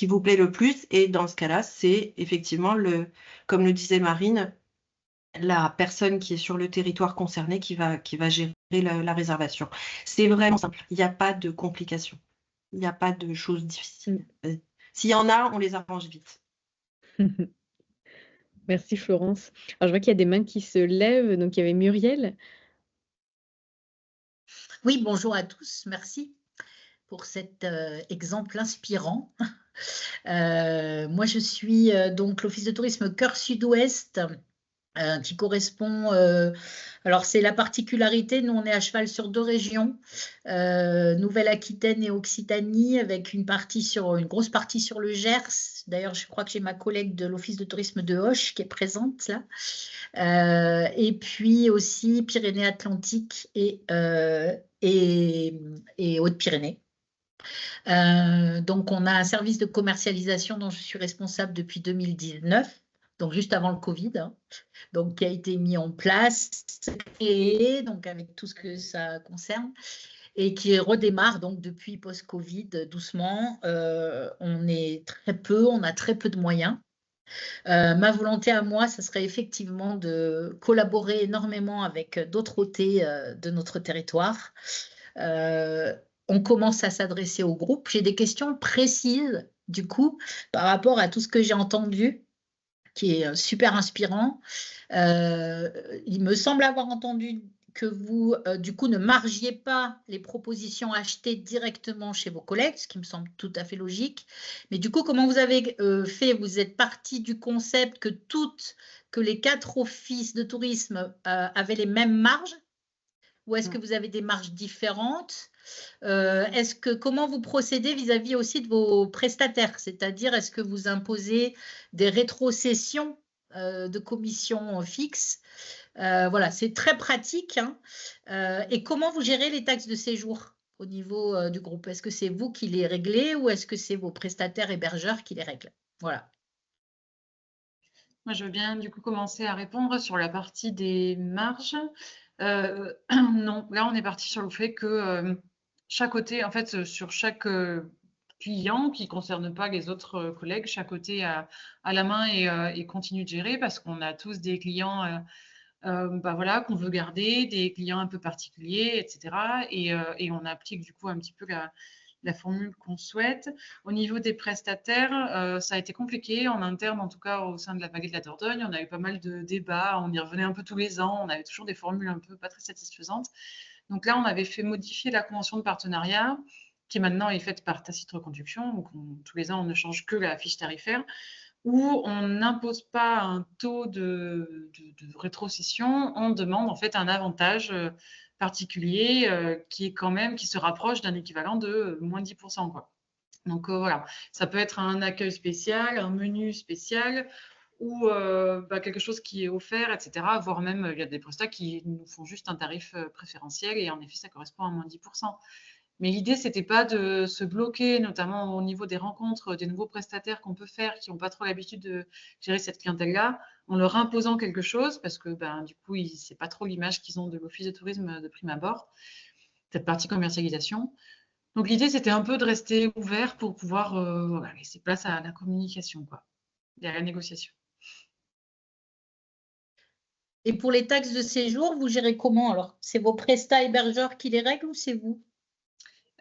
vous plaît le plus. Et dans ce cas-là, c'est effectivement, comme le disait Marine, la personne qui est sur le territoire concerné qui va gérer la réservation. C'est vraiment simple. Il n'y a pas de complications. Il n'y a pas de choses difficiles. S'il y en a, on les arrange vite. Merci Florence. Alors, je vois qu'il y a des mains qui se lèvent. Donc, il y avait Muriel. Oui, bonjour à tous. Merci pour cet exemple inspirant. Moi, je suis donc l'Office de tourisme Cœur Sud-Ouest qui correspond. Alors, c'est la particularité. Nous, on est à cheval sur 2 régions, Nouvelle-Aquitaine et Occitanie, avec une grosse partie sur le Gers. D'ailleurs, je crois que j'ai ma collègue de l'Office de tourisme de Auch qui est présente là. Et puis aussi Pyrénées-Atlantiques et Hautes-Pyrénées. Donc, on a un service de commercialisation dont je suis responsable depuis 2019, donc juste avant le Covid, hein, donc qui a été mis en place, et donc avec tout ce que ça concerne, et qui redémarre donc depuis post-Covid doucement. On a très peu de moyens. Ma volonté à moi, ce serait effectivement de collaborer énormément avec d'autres OT de notre territoire. On commence à s'adresser au groupe. J'ai des questions précises, du coup, par rapport à tout ce que j'ai entendu, qui est super inspirant. Il me semble avoir entendu que vous, du coup, ne margiez pas les propositions achetées directement chez vos collègues, ce qui me semble tout à fait logique. Mais du coup, comment vous avez fait? Vous êtes parti du concept que les 4 offices de tourisme avaient les mêmes marges? Ou est-ce que vous avez des marges différentes? Comment vous procédez vis-à-vis aussi de vos prestataires? C'est-à-dire, est-ce que vous imposez des rétrocessions de commissions fixes? Voilà, c'est très pratique, hein. Et comment vous gérez les taxes de séjour au niveau du groupe? Est-ce que c'est vous qui les réglez ou est-ce que c'est vos prestataires hébergeurs qui les règlent? Voilà. Moi, je veux bien du coup commencer à répondre sur la partie des marges. Non, là, on est parti sur le fait que chaque côté, en fait, sur chaque client qui ne concerne pas les autres collègues, chaque côté a la main et continue de gérer parce qu'on a tous des clients voilà, qu'on veut garder, des clients un peu particuliers, etc. Et on applique du coup un petit peu la formule qu'on souhaite. Au niveau des prestataires, ça a été compliqué en interne, en tout cas au sein de la vallée de la Dordogne. On a eu pas mal de débats, on y revenait un peu tous les ans, on avait toujours des formules un peu pas très satisfaisantes. Donc là, on avait fait modifier la convention de partenariat, qui maintenant est faite par tacite reconduction. Donc tous les ans, on ne change que la fiche tarifaire, où on n'impose pas un taux de rétrocession, on demande en fait un avantage particulier qui se rapproche d'un équivalent de moins 10%, quoi. Donc voilà, ça peut être un accueil spécial, un menu spécial ou quelque chose qui est offert, etc. Voire même, il y a des prestats qui nous font juste un tarif préférentiel et en effet, ça correspond à moins 10%. Mais l'idée, c'était pas de se bloquer, notamment au niveau des rencontres des nouveaux prestataires qu'on peut faire, qui n'ont pas trop l'habitude de gérer cette clientèle-là, en leur imposant quelque chose, parce que du coup, c'est pas trop l'image qu'ils ont de l'office de tourisme de prime abord, cette partie commercialisation. Donc l'idée, c'était un peu de rester ouvert pour pouvoir laisser place à la communication, quoi, et à la négociation. Et pour les taxes de séjour, vous gérez comment alors? C'est vos prestats hébergeurs qui les règlent ou c'est vous?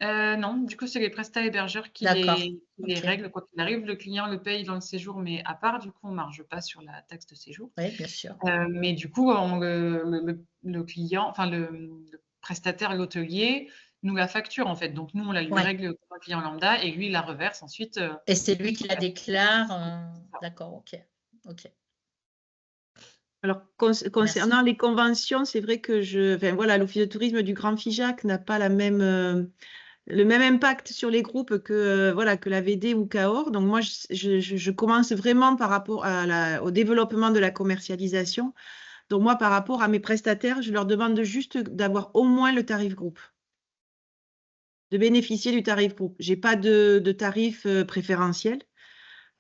Non, du coup, c'est les prestats hébergeurs qui D'accord. les Ok. règlent quoi qu'il arrive. Le client le paye dans le séjour, mais à part, du coup, on ne marge pas sur la taxe de séjour. Oui, bien sûr. Mais du coup, le client, enfin le prestataire, l'hôtelier, nous la facture en fait. Donc nous, on la lui Ouais. règle comme un client lambda et lui, il la reverse ensuite. Et c'est lui qui la déclare. D'accord, ok. Ok. Alors, concernant les conventions, c'est vrai que l'Office de tourisme du Grand Figeac n'a pas le même impact sur les groupes que la VD ou Cahors. Donc, moi, je commence vraiment par rapport au développement de la commercialisation. Donc, moi, par rapport à mes prestataires, je leur demande juste d'avoir au moins le tarif groupe, de bénéficier du tarif groupe. Je n'ai pas de tarif préférentiel.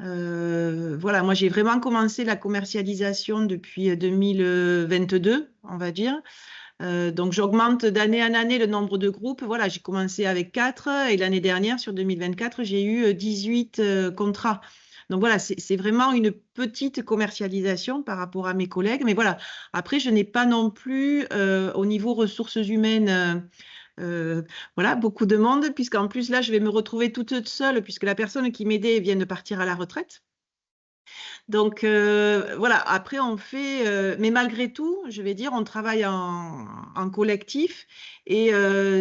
Moi, j'ai vraiment commencé la commercialisation depuis 2022, on va dire. Donc, j'augmente d'année en année le nombre de groupes. Voilà, j'ai commencé avec 4 et l'année dernière, sur 2024, j'ai eu 18 contrats. Donc, voilà, c'est vraiment une petite commercialisation par rapport à mes collègues. Mais voilà, après, je n'ai pas non plus, au niveau ressources humaines, beaucoup de monde, puisqu'en plus, là, je vais me retrouver toute seule, puisque la personne qui m'aidait vient de partir à la retraite. Donc, après, on fait, mais malgré tout, je vais dire, on travaille en collectif. Et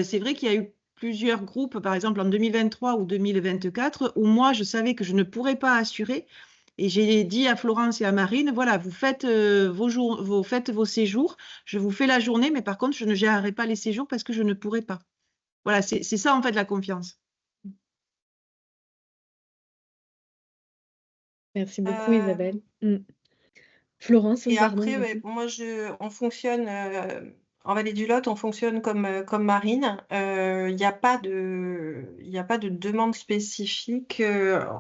c'est vrai qu'il y a eu plusieurs groupes, par exemple en 2023 ou 2024, où moi, je savais que je ne pourrais pas assurer. Et j'ai dit à Florence et à Marine, voilà, vous faites vos séjours, je vous fais la journée, mais par contre, je ne gérerai pas les séjours parce que je ne pourrais pas. Voilà, c'est ça en fait la confiance. Merci beaucoup, Isabelle. Florence, Et pardon. après, vas-y. moi, on fonctionne en Vallée du Lot, on fonctionne comme Marine. Il n'y a pas de demande spécifique.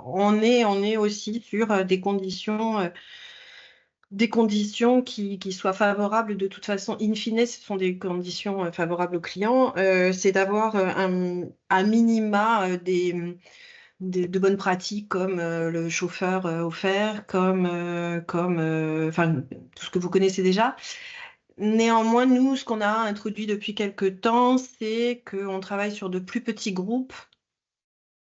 On est aussi sur des conditions qui soient favorables de toute façon. In fine, ce sont des conditions favorables aux clients. C'est d'avoir un minima de bonnes pratiques comme le chauffeur offert, comme tout ce que vous connaissez déjà. Néanmoins, nous, ce qu'on a introduit depuis quelques temps, c'est qu'on travaille sur de plus petits groupes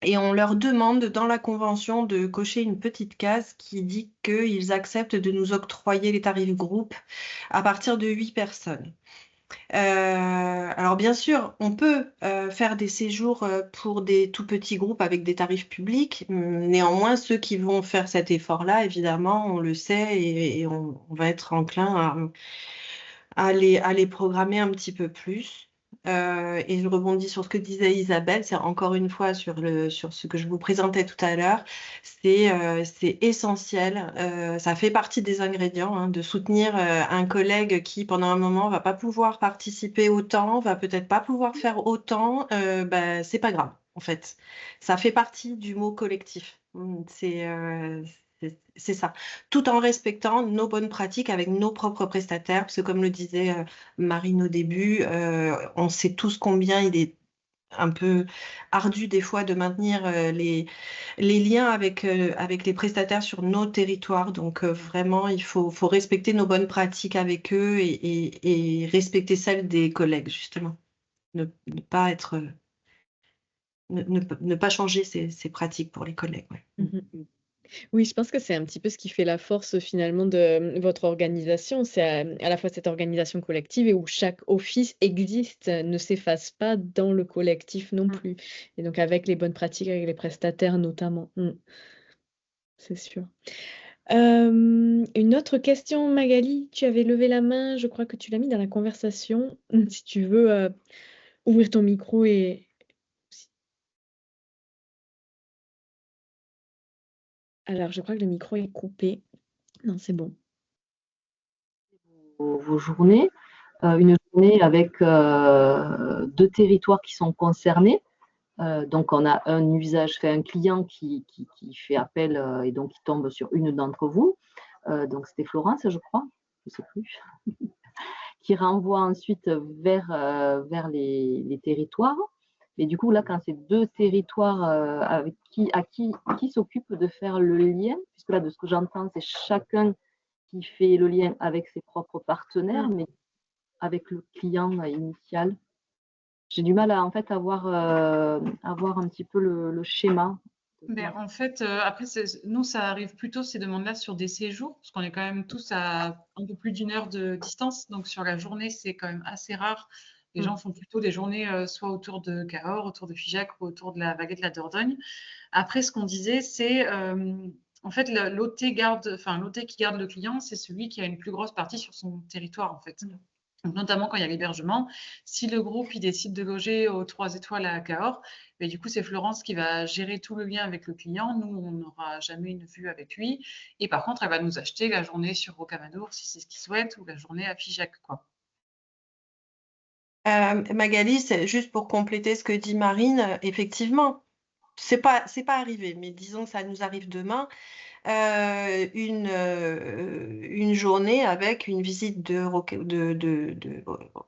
et on leur demande dans la convention de cocher une petite case qui dit qu'ils acceptent de nous octroyer les tarifs groupes à partir de 8 personnes. Alors bien sûr, on peut faire des séjours pour des tout petits groupes avec des tarifs publics. Néanmoins, ceux qui vont faire cet effort-là, évidemment, on le sait et on va être enclin à les programmer un petit peu plus. Et je rebondis sur ce que disait Isabelle, c'est encore une fois sur ce que je vous présentais tout à l'heure, c'est essentiel, ça fait partie des ingrédients, hein, de soutenir un collègue qui pendant un moment va pas pouvoir participer autant, va peut-être pas pouvoir faire autant, c'est pas grave en fait. Ça fait partie du mot collectif. C'est ça, tout en respectant nos bonnes pratiques avec nos propres prestataires, parce que comme le disait Marine au début, on sait tous combien il est un peu ardu des fois de maintenir les liens avec les prestataires sur nos territoires. Donc vraiment, il faut respecter nos bonnes pratiques avec eux et respecter celles des collègues, justement. Ne pas être... Ne pas changer ces pratiques pour les collègues. Ouais. Oui, je pense que c'est un petit peu ce qui fait la force finalement de votre organisation. C'est à la fois cette organisation collective et où chaque office existe, ne s'efface pas dans le collectif non plus. Et donc avec les bonnes pratiques, avec les prestataires notamment. C'est sûr. Une autre question, Magali, tu avais levé la main, je crois que tu l'as mis dans la conversation. Si tu veux ouvrir ton micro et... Alors, je crois que le micro est coupé. Non, c'est bon. Vos journées. Une journée avec 2 territoires qui sont concernés. Donc, on a un client qui fait appel et donc qui tombe sur une d'entre vous. Donc, c'était Florence, je crois, je ne sais plus, qui renvoie ensuite vers les territoires. Et du coup, là, quand c'est 2 territoires qui s'occupe de faire le lien, puisque là, de ce que j'entends, c'est chacun qui fait le lien avec ses propres partenaires, mais avec le client initial. J'ai du mal à en fait avoir un petit peu le schéma. En fait, après, nous, ça arrive plutôt ces demandes-là sur des séjours, parce qu'on est quand même tous à un peu plus d'1 heure de distance. Donc, sur la journée, c'est quand même assez rare. Les gens font plutôt des journées soit autour de Cahors, autour de Figeac ou autour de la vallée de la Dordogne. Après, ce qu'on disait, c'est en fait, l'OT qui garde le client, c'est celui qui a une plus grosse partie sur son territoire, en fait. Donc, notamment quand il y a l'hébergement. Si le groupe il décide de loger aux 3 étoiles à Cahors, mais du coup, c'est Florence qui va gérer tout le lien avec le client. Nous, on n'aura jamais une vue avec lui. Et par contre, elle va nous acheter la journée sur Rocamadour, si c'est ce qu'il souhaite, ou la journée à Figeac, quoi. Magali, c'est juste pour compléter ce que dit Marine, effectivement, c'est pas arrivé, mais disons que ça nous arrive demain. Une journée avec une visite de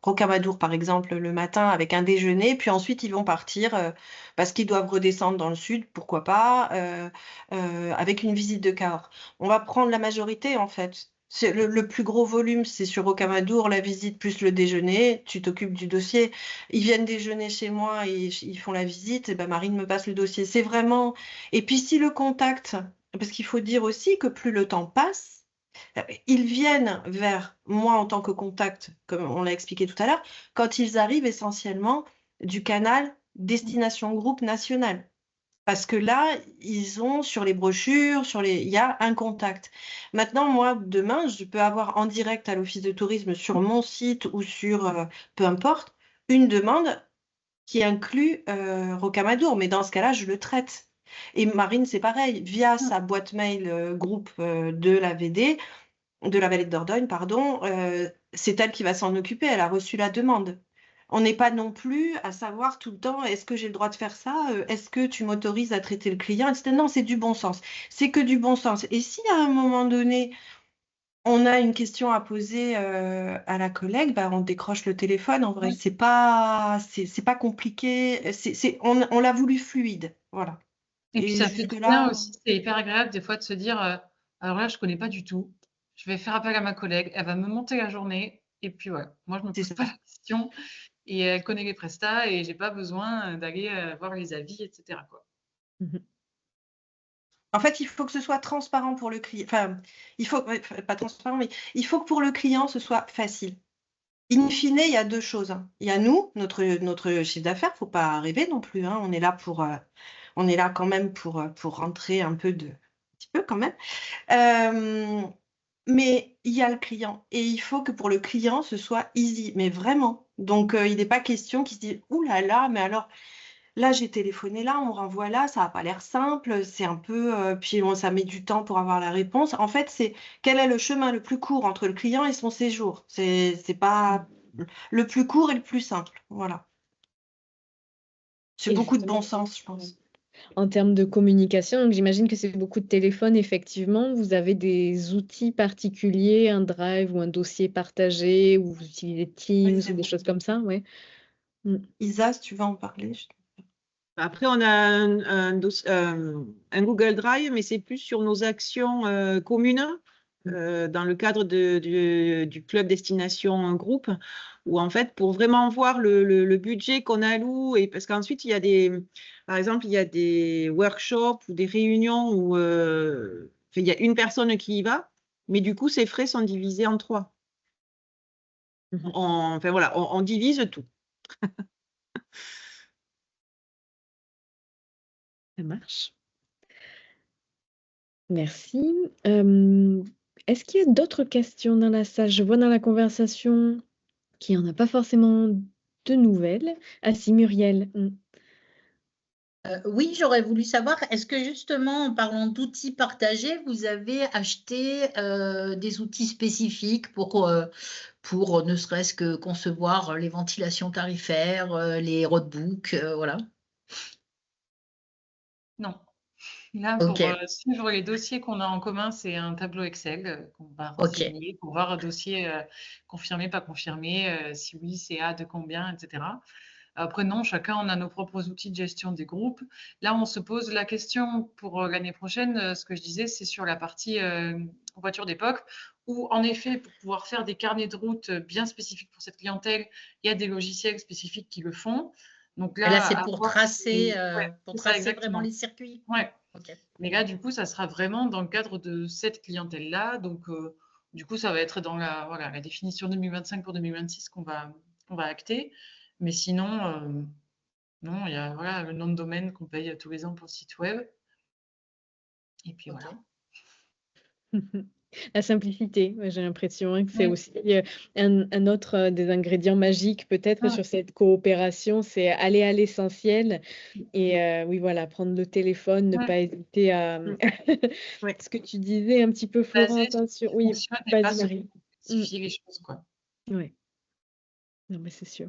Rocamadour, par exemple, le matin avec un déjeuner, puis ensuite ils vont partir parce qu'ils doivent redescendre dans le sud, pourquoi pas, avec une visite de Cahors. On va prendre la majorité en fait. Le plus gros volume, c'est sur Rocamadour, la visite plus le déjeuner, tu t'occupes du dossier. Ils viennent déjeuner chez moi et ils font la visite, et ben Marine me passe le dossier. C'est vraiment... Et puis si le contact... Parce qu'il faut dire aussi que plus le temps passe, ils viennent vers moi en tant que contact, comme on l'a expliqué tout à l'heure, quand ils arrivent essentiellement du canal destination groupe national. Parce que là, ils ont sur les brochures, il y a un contact. Maintenant, moi, demain, je peux avoir en direct à l'Office de tourisme sur mon site ou sur, peu importe, une demande qui inclut Rocamadour. Mais dans ce cas-là, je le traite. Et Marine, c'est pareil, via sa boîte mail groupe de la VD, de la vallée de Dordogne, pardon, c'est elle qui va s'en occuper, elle a reçu la demande. On n'est pas non plus à savoir tout le temps, est-ce que j'ai le droit de faire ça? Est-ce que tu m'autorises à traiter le client? Etc. Non, c'est du bon sens. C'est que du bon sens. Et si à un moment donné, on a une question à poser à la collègue, bah, on décroche le téléphone. En vrai, c'est pas compliqué. On l'a voulu fluide. Voilà. Et puis ça fait du bien aussi, c'est hyper agréable des fois de se dire alors là, je connais pas du tout. Je vais faire appel à ma collègue, elle va me monter la journée. Et puis ouais, moi, je me pose pas la question. Et elle connaît les prestats et j'ai pas besoin d'aller voir les avis, etc., quoi. En fait, il faut que ce soit transparent pour le client. Enfin, il faut pas transparent, mais il faut que pour le client, ce soit facile. In fine, il y a 2 choses. Il y a nous, notre chiffre d'affaires, faut pas rêver non plus. On est là quand même pour rentrer un petit peu quand même. Mais il y a le client et il faut que pour le client, ce soit easy, mais vraiment. Donc, il n'est pas question qu'il se dise « Ouh là là, mais alors, là, j'ai téléphoné là, on me renvoie là, ça n'a pas l'air simple, c'est un peu... puis ça met du temps pour avoir la réponse. » En fait, c'est quel est le chemin le plus court entre le client et son séjour. C'est pas le plus court et le plus simple. Voilà. C'est beaucoup de bon sens, je pense. En termes de communication, donc j'imagine que c'est beaucoup de téléphone, effectivement. Vous avez des outils particuliers, un drive ou un dossier partagé, ou vous utilisez Teams ou des choses comme ça, ouais. Isa, si tu veux en parler. Après, on a un Google Drive, mais c'est plus sur nos actions communes dans le cadre du club destination groupe, où en fait, pour vraiment voir le budget qu'on alloue, et parce qu'ensuite, par exemple, il y a des workshops ou des réunions où il y a une personne qui y va, mais du coup, ses frais sont divisés en 3. Enfin voilà, on divise tout. Ça marche. Merci. Est-ce qu'il y a d'autres questions dans la salle? Je vois dans la conversation qu'il n'y en a pas forcément de nouvelles. Ah si, Muriel. Oui, j'aurais voulu savoir, est-ce que justement, en parlant d'outils partagés, vous avez acheté des outils spécifiques pour ne serait-ce que concevoir les ventilations tarifaires, les roadbooks, voilà. Non. Là, Ok, pour suivre les dossiers qu'on a en commun, c'est un tableau Excel qu'on va ok, renseigner pour voir un dossier confirmé, pas confirmé, si oui, c'est A de combien, etc. Après, non, chacun on a nos propres outils de gestion des groupes. Là, on se pose la question pour l'année prochaine, ce que je disais, c'est sur la partie voiture d'époque, où en effet, pour pouvoir faire des carnets de route bien spécifiques pour cette clientèle, il y a des logiciels spécifiques qui le font. Donc et là, là, c'est à voir si... Ouais, pour c'est ça, tracer vraiment exactement. les circuits. Ouais. Ok, Mais là, du coup, ça sera vraiment dans le cadre de cette clientèle-là. Donc, du coup, ça va être dans voilà, la définition 2025 pour 2026 qu'on va acter. Mais sinon, non, il y a voilà, le nom de domaine qu'on paye tous les ans pour le site web. Et puis ok. voilà. La simplicité, ouais, j'ai l'impression hein, que c'est Oui. aussi un autre des ingrédients magiques peut-être Ah. sur cette coopération, c'est aller à l'essentiel et oui, voilà, prendre le téléphone, ne Ouais. pas hésiter à Ouais. ce que tu disais un petit peu, Basé Florence, hein, sur sur ce qui oui, fonctionne et pas vas-y, se Marie. complexifier les choses, quoi. Ouais, non, mais c'est sûr.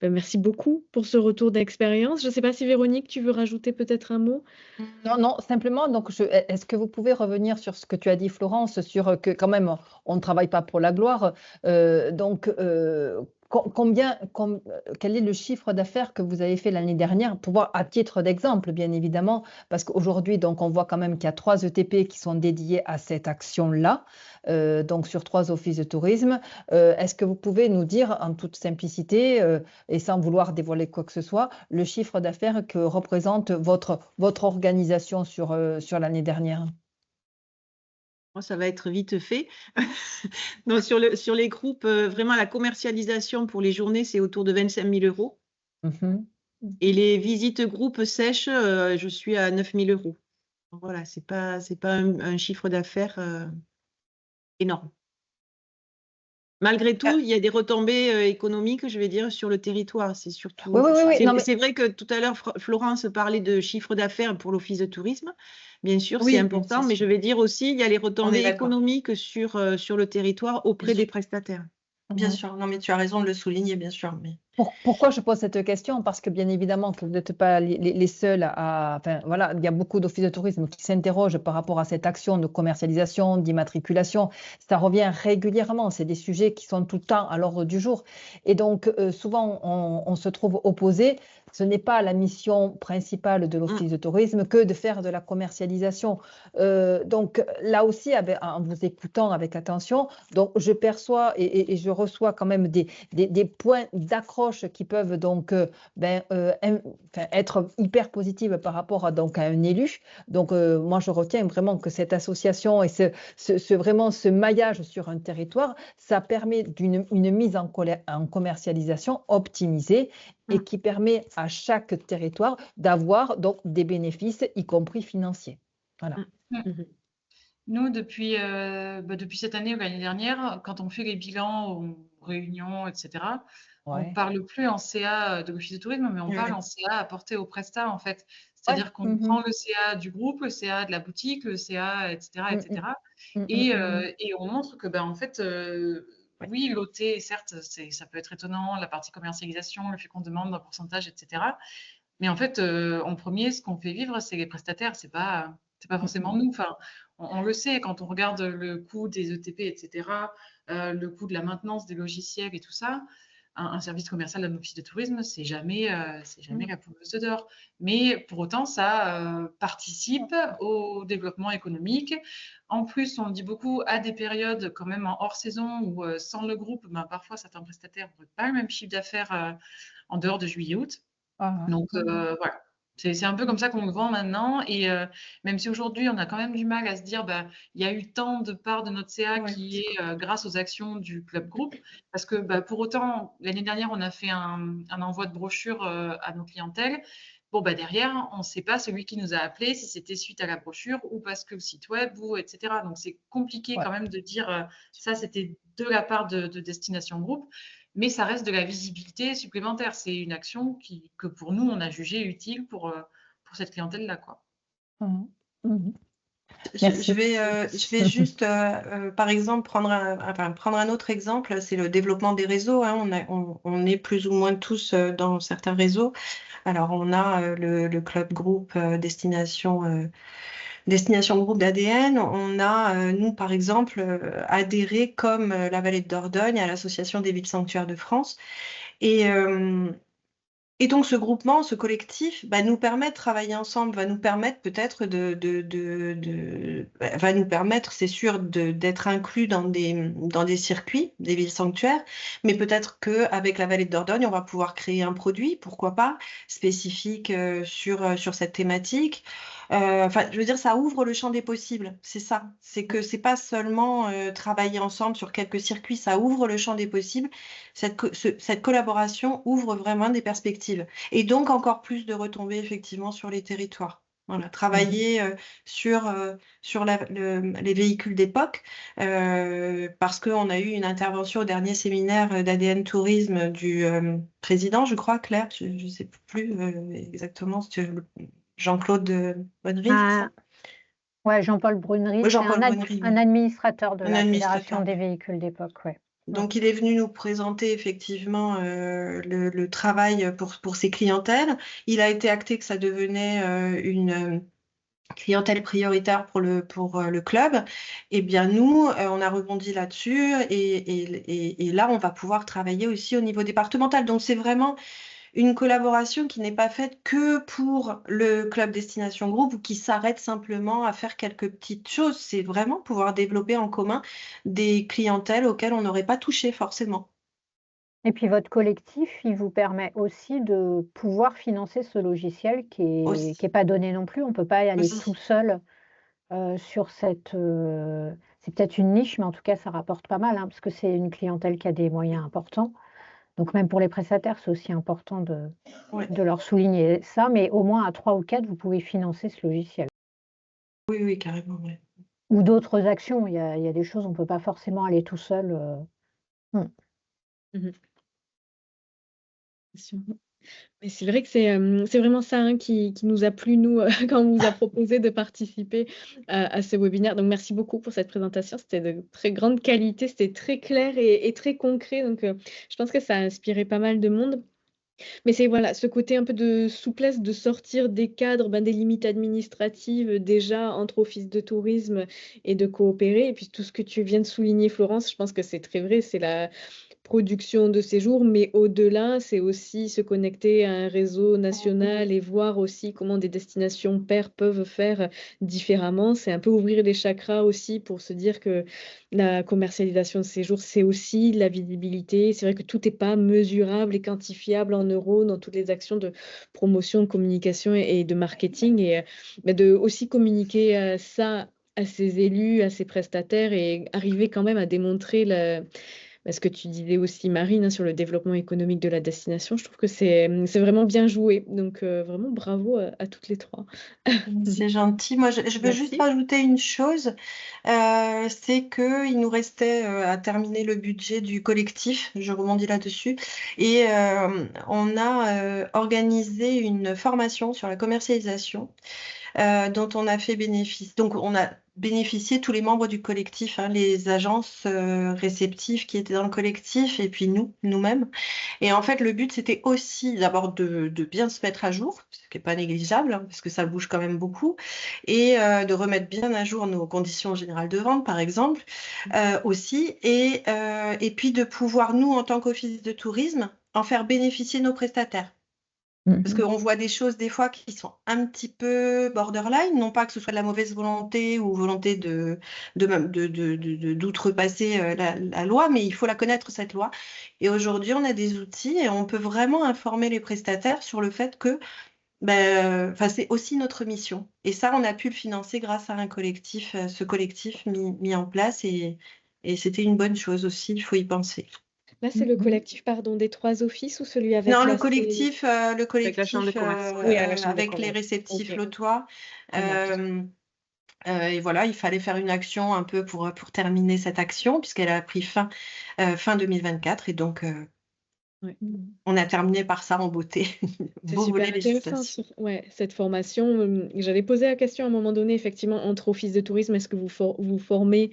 Ben, merci beaucoup pour ce retour d'expérience. Je ne sais pas si Véronique, tu veux rajouter peut-être un mot? Non, non, simplement, donc est-ce que vous pouvez revenir sur ce que tu as dit, Florence, sur que quand même, on ne travaille pas pour la gloire. Quel est le chiffre d'affaires que vous avez fait l'année dernière, pour voir à titre d'exemple, bien évidemment, parce qu'aujourd'hui, donc, on voit quand même qu'il y a 3 ETP qui sont dédiés à cette action-là, donc sur 3 offices de tourisme. Est-ce que vous pouvez nous dire en toute simplicité, et sans vouloir dévoiler quoi que ce soit, le chiffre d'affaires que représente votre organisation sur l'année dernière? Moi, ça va être vite fait. Non, sur les groupes, vraiment la commercialisation pour les journées, c'est autour de 25 000 €. Mhm. Et les visites groupes sèches, je suis à 9 000 €. Donc voilà, c'est pas un chiffre d'affaires énorme. Malgré tout, il y a des retombées économiques, je vais dire, sur le territoire. C'est surtout. Oui, oui, oui, oui. Non, mais C'est vrai que tout à l'heure, Florence parlait de chiffre d'affaires pour l'office de tourisme. Bien sûr, c'est Oui, important, c'est mais je sûr. vais dire aussi, il y a les On est retombées d'accord. économiques sur le territoire auprès des prestataires. Bien Mhm. sûr. Non, mais tu as raison de le souligner, bien sûr. Mais... Pourquoi je pose cette question? Parce que bien évidemment que vous n'êtes pas les seuls enfin voilà, il y a beaucoup d'offices de tourisme qui s'interrogent par rapport à cette action de commercialisation, d'immatriculation. Ça revient régulièrement, c'est des sujets qui sont tout le temps à l'ordre du jour. Et donc souvent on se trouve opposé. Ce n'est pas la mission principale de l'office de tourisme que de faire de la commercialisation. Donc là aussi, en vous écoutant avec attention, donc je perçois et je reçois quand même des points d'accroche qui peuvent donc être hyper positives par rapport à un élu. Donc moi je retiens vraiment que cette association et vraiment ce maillage sur un territoire, ça permet une mise en commercialisation optimisée et qui permet à chaque territoire d'avoir donc des bénéfices, y compris financiers. Voilà. Mhm. Nous, depuis cette année ou l'année dernière, quand on fait les bilans aux réunions, etc., on ne Ouais. parle plus en CA de l'office de tourisme, mais on parle Ouais. en CA apporté au prestat, en fait. Ouais. C'est-à-dire qu'on Mhm. prend le CA du groupe, le CA de la boutique, le CA, etc., Mm, etc. mm, mm, Et, mm. et on montre que, en fait, oui, l'OT, certes, ça peut être étonnant, la partie commercialisation, le fait qu'on demande un pourcentage, etc. Mais en fait, en premier, ce qu'on fait vivre, c'est les prestataires, c'est pas forcément nous. Enfin, on le sait, quand on regarde le coût des ETP, etc., le coût de la maintenance des logiciels et tout ça, un service commercial d'un office de tourisme, c'est jamais la pouleuse d'or. Mais pour autant, ça participe au développement économique. En plus, on le dit beaucoup, à des périodes quand même en hors saison où sans le groupe, parfois certains prestataires n'ont pas le même chiffre d'affaires en dehors de juillet-août. Ah, Donc voilà, c'est un peu comme ça qu'on le vend maintenant et même si aujourd'hui on a quand même du mal à se dire, il y a eu tant de parts de notre CA Ouais. qui est grâce aux actions du club groupe parce que pour autant, l'année dernière, on a fait un envoi de brochure à nos clientèles. Bon, derrière, on ne sait pas celui qui nous a appelé, si c'était suite à la brochure ou parce que le site web ou etc. Donc c'est compliqué ouais. quand même de dire ça, c'était de la part de Destination Group. Mais ça reste de la visibilité supplémentaire. C'est une action que pour nous, on a jugé utile pour cette clientèle-là, quoi. Mhm. Mhm. Je Merci. vais juste, par exemple, prendre un autre exemple, c'est le développement des réseaux, hein. On est plus ou moins tous dans certains réseaux. Alors, on a le club groupe Destination groupe d'ADN. On a, nous, par exemple, adhéré comme la Vallée de Dordogne à l'Association des villes sanctuaires de France. Et donc, ce groupement, ce collectif, nous permet de travailler ensemble, va nous permettre peut-être va nous permettre, c'est sûr, d'être inclus dans des circuits, des villes sanctuaires, mais peut-être qu'avec la Vallée de Dordogne, on va pouvoir créer un produit, pourquoi pas, spécifique sur cette thématique. Je veux dire, ça ouvre le champ des possibles, c'est ça. C'est que c'est pas seulement travailler ensemble sur quelques circuits, ça ouvre le champ des possibles. Cette collaboration ouvre vraiment des perspectives et donc encore plus de retombées effectivement sur les territoires. Voilà, travailler sur les véhicules d'époque parce qu'on a eu une intervention au dernier séminaire d'ADN Tourisme du président, je crois, Claire, je ne sais plus exactement, Jean-Claude Bonnery, c'est ça? Ouais, Jean-Paul Brunery, Oui, c'est Jean-Paul Bonnery, un administrateur de un la administrateur. Fédération des véhicules d'époque. Ouais. Donc, il est venu nous présenter effectivement le travail pour ses clientèles. Il a été acté que ça devenait une clientèle prioritaire pour le club. Eh bien, nous, on a rebondi là-dessus et là, on va pouvoir travailler aussi au niveau départemental. Donc, c'est vraiment une collaboration qui n'est pas faite que pour le club Destination Groupe ou qui s'arrête simplement à faire quelques petites choses. C'est vraiment pouvoir développer en commun des clientèles auxquelles on n'aurait pas touché forcément. Et puis votre collectif, il vous permet aussi de pouvoir financer ce logiciel qui Aussi. est pas donné non plus. On peut pas y aller Aussi. tout seul sur cette. C'est peut-être une niche, mais en tout cas, ça rapporte pas mal, hein, parce que c'est une clientèle qui a des moyens importants. Donc même pour les prestataires, c'est aussi important Ouais. de leur souligner ça, mais au moins à 3 ou 4, vous pouvez financer ce logiciel. Oui, oui, carrément. Ouais. Ou d'autres actions. Il y a des choses, on ne peut pas forcément aller tout seul. Mhm. Bien sûr. Mais c'est vrai que c'est vraiment ça hein, qui nous a plu, nous, quand on vous a proposé de participer à ce webinaire. Donc, merci beaucoup pour cette présentation. C'était de très grande qualité, c'était très clair et très concret. Donc, je pense que ça a inspiré pas mal de monde. Mais c'est voilà, ce côté un peu de souplesse, de sortir des cadres, des limites administratives déjà entre offices de tourisme et de coopérer. Et puis tout ce que tu viens de souligner, Florence, je pense que c'est très vrai, c'est la production de séjours, mais au-delà, c'est aussi se connecter à un réseau national et voir aussi comment des destinations paires peuvent faire différemment. C'est un peu ouvrir les chakras aussi pour se dire que la commercialisation de séjours, c'est aussi la visibilité. C'est vrai que tout n'est pas mesurable et quantifiable en euros dans toutes les actions de promotion, de communication et de marketing. Et de aussi communiquer ça à ses élus, à ses prestataires et arriver quand même à démontrer ce que tu disais aussi, Marine, hein, sur le développement économique de la destination. Je trouve que c'est vraiment bien joué. Donc, vraiment bravo à toutes les trois. C'est gentil. Moi, je veux juste Merci. rajouter une chose, c'est qu'il nous restait à terminer le budget du collectif, je rebondis là-dessus, et on a organisé une formation sur la commercialisation dont on a fait bénéfice. Donc, on a bénéficié tous les membres du collectif, hein, les agences réceptives qui étaient dans le collectif, et puis nous-mêmes. Et en fait, le but, c'était aussi d'abord de bien se mettre à jour, ce qui n'est pas négligeable, hein, parce que ça bouge quand même beaucoup, et de remettre bien à jour nos conditions générales de vente, par exemple, aussi, et puis de pouvoir, nous, en tant qu'office de tourisme, en faire bénéficier nos prestataires. Parce qu'on voit des choses des fois qui sont un petit peu borderline, non pas que ce soit de la mauvaise volonté ou volonté d'outrepasser la loi, mais il faut la connaître, cette loi. Et aujourd'hui, on a des outils et on peut vraiment informer les prestataires sur le fait que c'est aussi notre mission. Et ça, on a pu le financer grâce à un collectif, ce collectif mis en place et c'était une bonne chose aussi, il faut y penser. Là, c'est le collectif, pardon, des 3 offices ou celui avec Non, la le collectif, Avec la chambre de commerce. Oui, à la chambre de avec les commerce. réceptifs Ok. lotois. On note. Et voilà, il fallait faire une action un peu pour terminer cette action, puisqu'elle a pris fin 2024. Et donc, Ouais. On a terminé par ça en beauté. C'est Beau volet super intéressant, législation. ouais, cette formation. J'avais posé la question à un moment donné, effectivement, entre offices de tourisme, est-ce que vous formez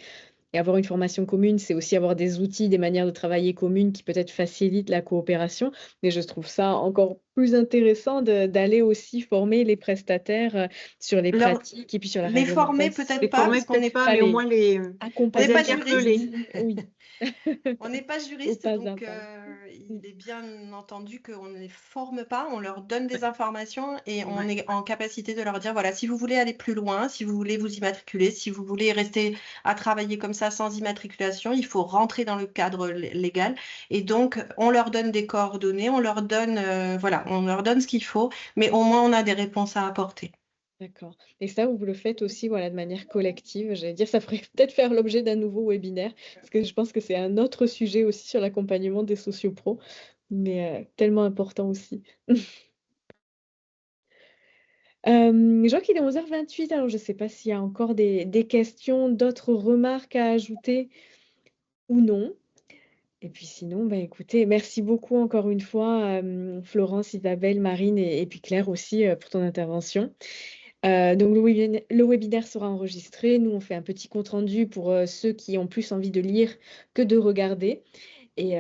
et avoir une formation commune, c'est aussi avoir des outils, des manières de travailler communes qui peut-être facilitent la coopération. Mais je trouve ça encore plus intéressant d'aller aussi former les prestataires sur les Leur- pratiques et puis sur la Les former réglementation. peut-être Les pas, former parce qu'on n'est peut-être pas, pas mais au les moins les accompagner. pas interpeller. Oui. On n'est pas juriste, Pas à donc pas. il est bien entendu qu'on ne les forme pas, on leur donne des informations et on Ouais. est en capacité de leur dire, voilà, si vous voulez aller plus loin, si vous voulez vous immatriculer, si vous voulez rester à travailler comme ça sans immatriculation, il faut rentrer dans le cadre légal. Et donc, on leur donne des coordonnées, on leur donne, voilà, on leur donne ce qu'il faut, mais au moins on a des réponses à apporter. D'accord. Et ça, vous le faites aussi, voilà, de manière collective. J'allais dire, ça ferait peut-être faire l'objet d'un nouveau webinaire, parce que je pense que c'est un autre sujet aussi sur l'accompagnement des sociopros, mais tellement important aussi. Je vois qu'il est 11h28, alors je ne sais pas s'il y a encore des questions, d'autres remarques à ajouter ou non. Et puis sinon, bah, écoutez, merci beaucoup encore une fois, Florence, Isabelle, Marine et puis Claire aussi pour ton intervention. Donc le webinaire sera enregistré. Nous, on fait un petit compte-rendu pour ceux qui ont plus envie de lire que de regarder. Et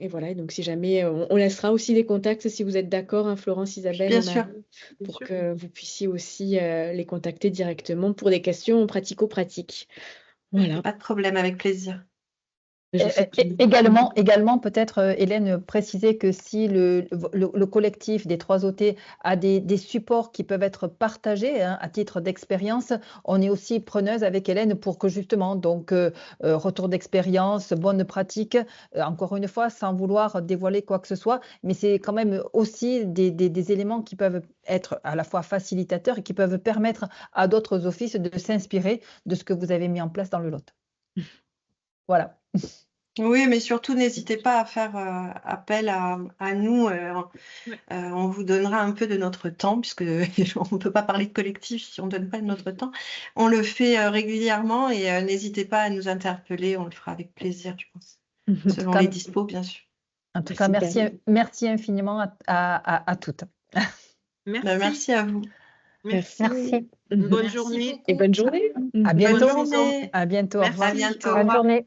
voilà, et donc si jamais, on laissera aussi les contacts si vous êtes d'accord, hein, Florence, Isabelle, Bien sûr. pour que vous puissiez aussi les contacter directement pour des questions pratico-pratiques. Voilà. Pas de problème, avec plaisir. Je sais que- Également peut-être, Hélène, préciser que si le collectif des 3 OT a des supports qui peuvent être partagés à titre d'expérience, on est aussi preneuse avec Hélène pour que justement, donc, retour d'expérience, bonne pratique, encore une fois, sans vouloir dévoiler quoi que ce soit, mais c'est quand même aussi des éléments qui peuvent être à la fois facilitateurs et qui peuvent permettre à d'autres offices de s'inspirer de ce que vous avez mis en place dans le lot. Voilà. Oui, mais surtout, n'hésitez pas à faire appel à nous. On vous donnera un peu de notre temps, puisque on ne peut pas parler de collectif si on ne donne pas de notre temps. On le fait régulièrement et n'hésitez pas à nous interpeller, on le fera avec plaisir, je pense, selon les dispos, bien sûr. En tout cas, Super. merci infiniment à toutes. Merci à vous. Merci. Merci. Bonne Merci journée. beaucoup. Et bonne journée. À bientôt. Bonne saison. À bientôt. Au Merci. revoir. À bientôt. Au Bonne revoir. journée.